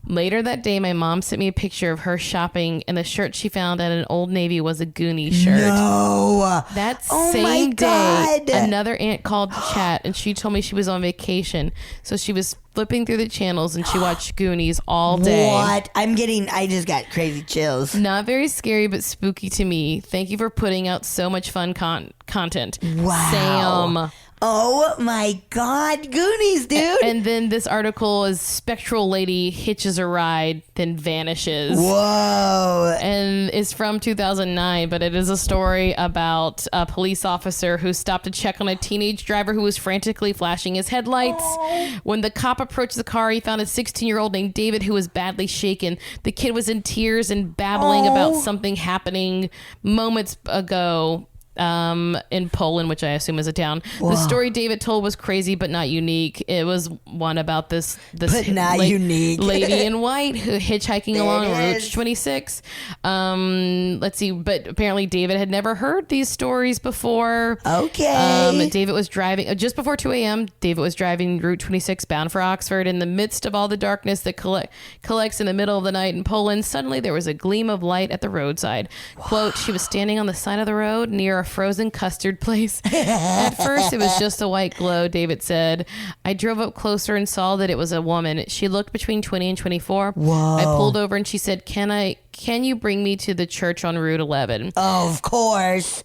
Later that day, my mom sent me a picture of her shopping, and the shirt she found at an Old Navy was a Goonies shirt. No. That Oh same my day, God. another aunt called to chat, and she told me she was on vacation. So she was flipping through the channels, and she watched Goonies all day. What? I just got crazy chills. Not very scary, but spooky to me. Thank you for putting out so much fun content. Wow. Sam. Oh my God, Goonies, dude. And then this article is spectral lady hitches a ride, then vanishes. Whoa. And it's from 2009, but it is a story about a police officer who stopped to check on a teenage driver who was frantically flashing his headlights. When the cop approached the car, he found a 16-year-old named David who was badly shaken. The kid was in tears and babbling about something happening moments ago. In Poland, which I assume is a town. Whoa. The story David told was crazy but not unique. It was one about this But not unique. lady in white who hitchhiking There along it Route is. 26. Let's see, but apparently David had never heard these stories before. Okay. David was driving just before 2 a.m. David was driving Route 26 bound for Oxford. In the midst of all the darkness that collects in the middle of the night in Poland, suddenly there was a gleam of light at the roadside. Quote, she was standing on the side of the road near a frozen custard place. At first, it was just a white glow, David said. I drove up closer and saw that it was a woman. She looked between 20 and 24. Whoa. I pulled over and she said, can you bring me to the church on Route 11? Of course.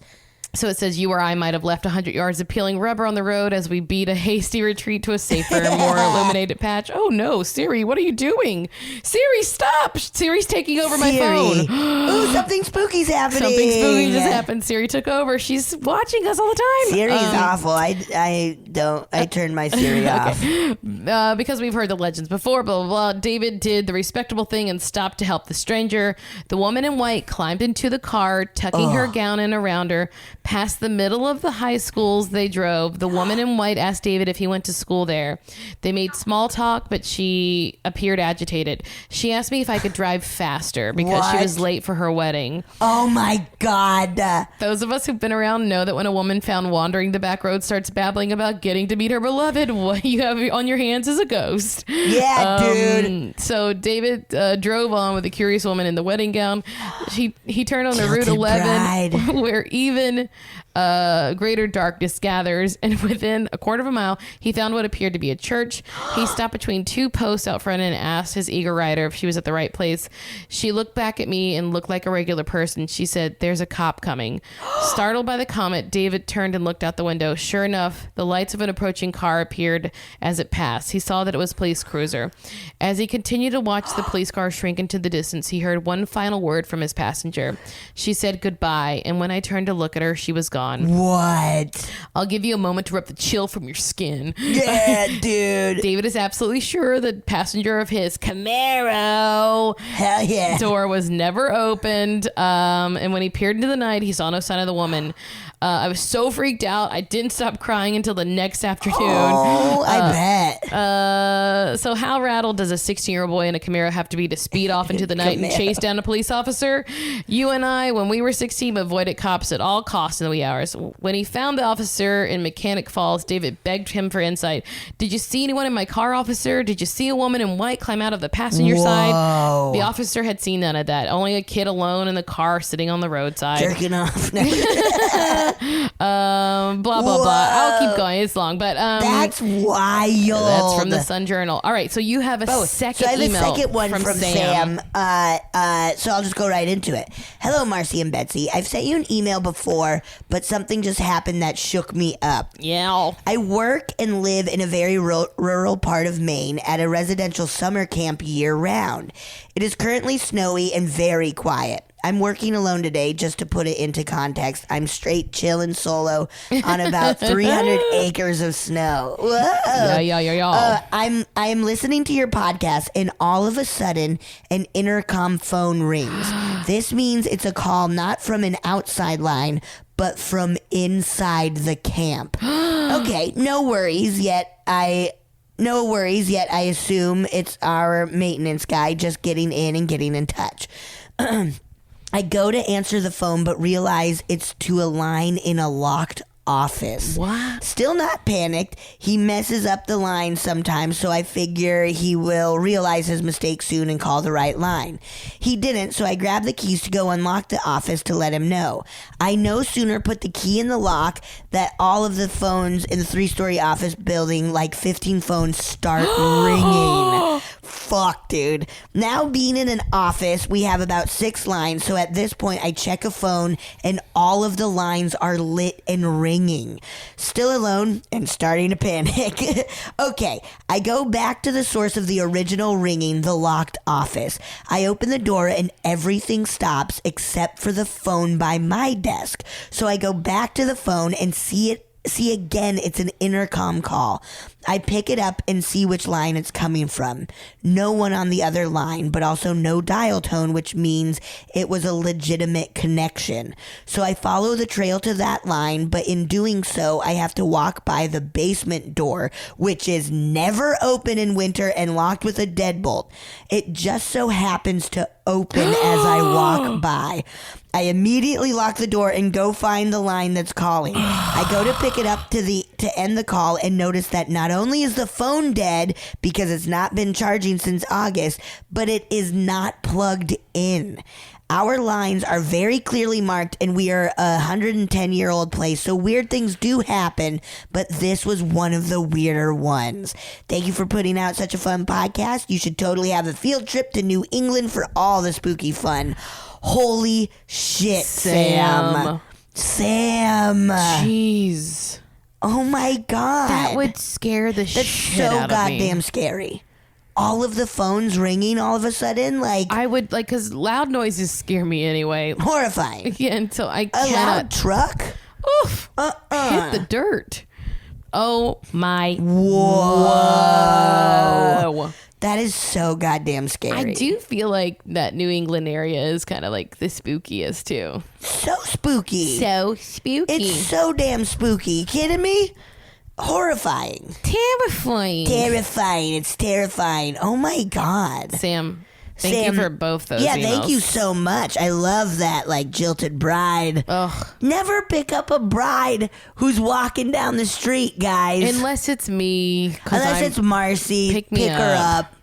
So it says, you or I might have left 100 yards of peeling rubber on the road as we beat a hasty retreat to a safer, more illuminated patch. Oh no, Siri, what are you doing? Siri, stop! Siri's taking over my phone. Oh, something spooky's happening. Something spooky just happened. Siri took over. She's watching us all the time. Siri's awful. I turned my Siri off. Because we've heard the legends before, blah, blah, blah. David did the respectable thing and stopped to help the stranger. The woman in white climbed into the car, tucking her gown in around her. Past the middle of the high schools they drove, the woman in white asked David if he went to school there. They made small talk, but she appeared agitated. She asked me if I could drive faster because she was late for her wedding. Oh my God. Those of us who've been around know that when a woman found wandering the back road starts babbling about getting to meet her beloved, what you have on your hands is a ghost. Yeah, dude. So David drove on with the curious woman in the wedding gown. He turned on the Route 11 where even greater darkness gathers, and within a quarter of a mile he found what appeared to be a church. He stopped between two posts out front and asked his eager rider if she was at the right place. She looked back at me and looked like a regular person. She said, "There's a cop coming." Startled by the comment, David turned and looked out the window. Sure enough, the lights of an approaching car appeared as it passed. He saw that it was a police cruiser. As he continued to watch the police car shrink into the distance, he heard one final word from his passenger. She said goodbye, and when I turned to look at her, she was gone. What? I'll give you a moment to rub the chill from your skin. Yeah, dude. David is absolutely sure the passenger of his Camaro Hell yeah. door was never opened. And when he peered into the night, he saw no sign of the woman. I was so freaked out, I didn't stop crying until the next afternoon. Oh, I bet. So how rattled does a 16-year-old boy in a Camaro have to be to speed off into the night and chase down a police officer? You and I, when we were 16, avoided cops at all costs in the wee hours. When he found the officer in Mechanic Falls, David begged him for insight. Did you see anyone in my car, officer? Did you see a woman in white climb out of the passenger side? The officer had seen none of that. Only a kid alone in the car sitting on the roadside. Jerking off. Blah, blah, blah. I'll keep going. It's long, but that's wild. That's from the Sun Journal. All right, so you have a second So I have email a second one from Sam. So I'll just go right into it. Hello, Marcy and Betsy. I've sent you an email before, but something just happened that shook me up. Yeah. I work and live in a very rural part of Maine at a residential summer camp year-round. It is currently snowy and very quiet. I'm working alone today. Just to put it into context, I'm straight chilling solo on about 300 acres of snow. Whoa. Yeah. I'm listening to your podcast, and all of a sudden, an intercom phone rings. This means it's a call not from an outside line, but from inside the camp. Okay, no worries yet. I assume it's our maintenance guy just getting in and getting in touch. I go to answer the phone, but realize it's to a line in a locked office. What? Still not panicked. He messes up the line sometimes, so I figure he will realize his mistake soon and call the right line. He didn't, so I grab the keys to go unlock the office to let him know. I no sooner put the key in the lock that all of the phones in the 3-story office building, like 15 phones, start ringing. Fuck, dude. Now being in an office, we have about 6 lines, so at this point I check a phone and all of the lines are lit and ringing. Still alone and starting to panic. Okay, I go back to the source of the original ringing, the locked office. I open the door and everything stops except for the phone by my desk. So I go back to the phone and see again, it's an intercom call. I pick it up and see which line it's coming from. No one on the other line, but also no dial tone, which means it was a legitimate connection. So I follow the trail to that line, but in doing so, I have to walk by the basement door, which is never open in winter and locked with a deadbolt. It just so happens to open as I walk by. I immediately lock the door and go find the line that's calling. I go to pick it up to end the call and notice that not only is the phone dead because it's not been charging since August, but it is not plugged in. Our lines are very clearly marked, and we are a 110-year-old place, so weird things do happen, but this was one of the weirder ones. Thank you for putting out such a fun podcast. You should totally have a field trip to New England for all the spooky fun. Holy shit, Sam. Sam. Jeez. Oh my God. That would scare the That's shit so out of me. goddamn scary. All of the phones ringing all of a sudden, like I would like, because loud noises scare me anyway. horrifying. Yeah, until I A cannot. loud truck? Oof. Hit the dirt. Oh my. Whoa. That is so goddamn scary. I do feel like that New England area is kind of like the spookiest too. So spooky. So spooky. It's so damn spooky. You kidding me? Horrifying. terrifying. Terrifying. It's terrifying. Oh my God. Sam, thank you for both those Yeah, emails. thank you so much. I love that, like, jilted bride. Ugh. Never pick up a bride who's walking down the street, guys. Unless it's me. Unless it's Marcy, Pick me her up.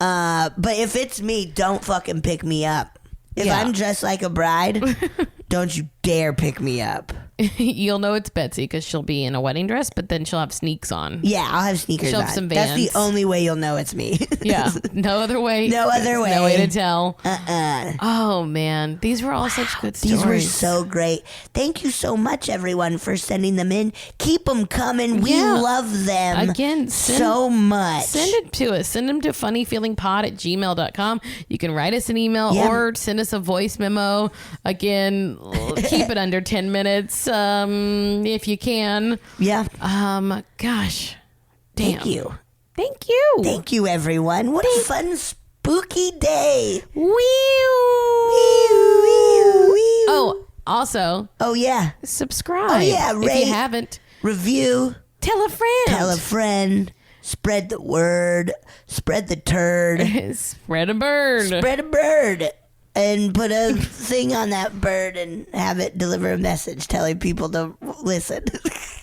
up. But if it's me, don't fucking pick me up. If Yeah. I'm dressed like a bride, don't you dare pick me up. You'll know it's Betsy because she'll be in a wedding dress, but then she'll have sneaks on. Yeah, I'll have sneakers She'll on. have some That's the Vans. only way you'll know it's me. Yeah, no other way. No other There's way. No way to tell. Uh-uh. Oh man, these were all such good stories. These were so great. Thank you so much, everyone, for sending them in. Keep them coming. We Yeah. love them Again, so much. Send it to us. Send them to funnyfeelingpod@gmail.com. You can write us an email Yeah. or send us a voice memo. Again, keep it under 10 minutes if you can. Yeah. Gosh. Damn. Thank you. Thank you. Thank you, everyone. What a fun, spooky day. Woo. Oh, also, Oh, yeah. subscribe. Oh, yeah, if rate. you haven't. Review. Tell a friend. Tell a friend. Spread the word. Spread the turd. Spread a bird. Spread a bird. And put a thing on that bird and have it deliver a message telling people to listen.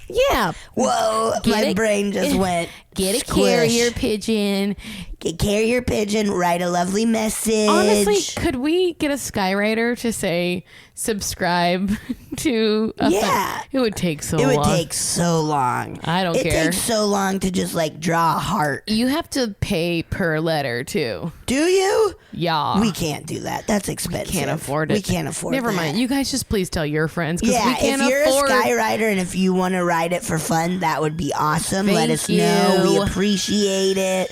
Yeah. Whoa, my a- brain just went. Get a squish. carrier pigeon. Get carrier pigeon, write a lovely message. Honestly, could we get a skywriter to say subscribe to a Yeah. It would take so it would long. take so long. I don't it care. takes so long to just like draw a heart. You have to pay per letter too. Do you? Yeah. We can't do that. That's expensive. can't afford it. We can't afford it. Never mind. You guys just please tell your friends because Yeah, we can't if you're afford a skywriter and if you want to write it for fun, that would be awesome. Let Thank us know. We you. appreciate it.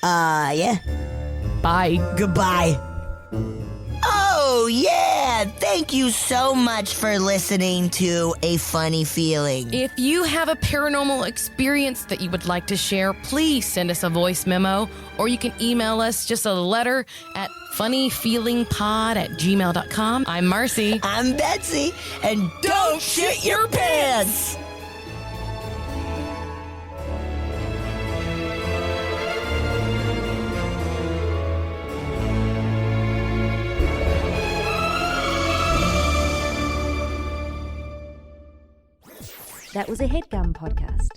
Yeah. Bye. Goodbye. Oh, yeah. Thank you so much for listening to A Funny Feeling. If you have a paranormal experience that you would like to share, please send us a voice memo or you can email us just a letter at funnyfeelingpod@gmail.com. I'm Marcy. I'm Betsy, and don't shit your pants. That was a HeadGum podcast.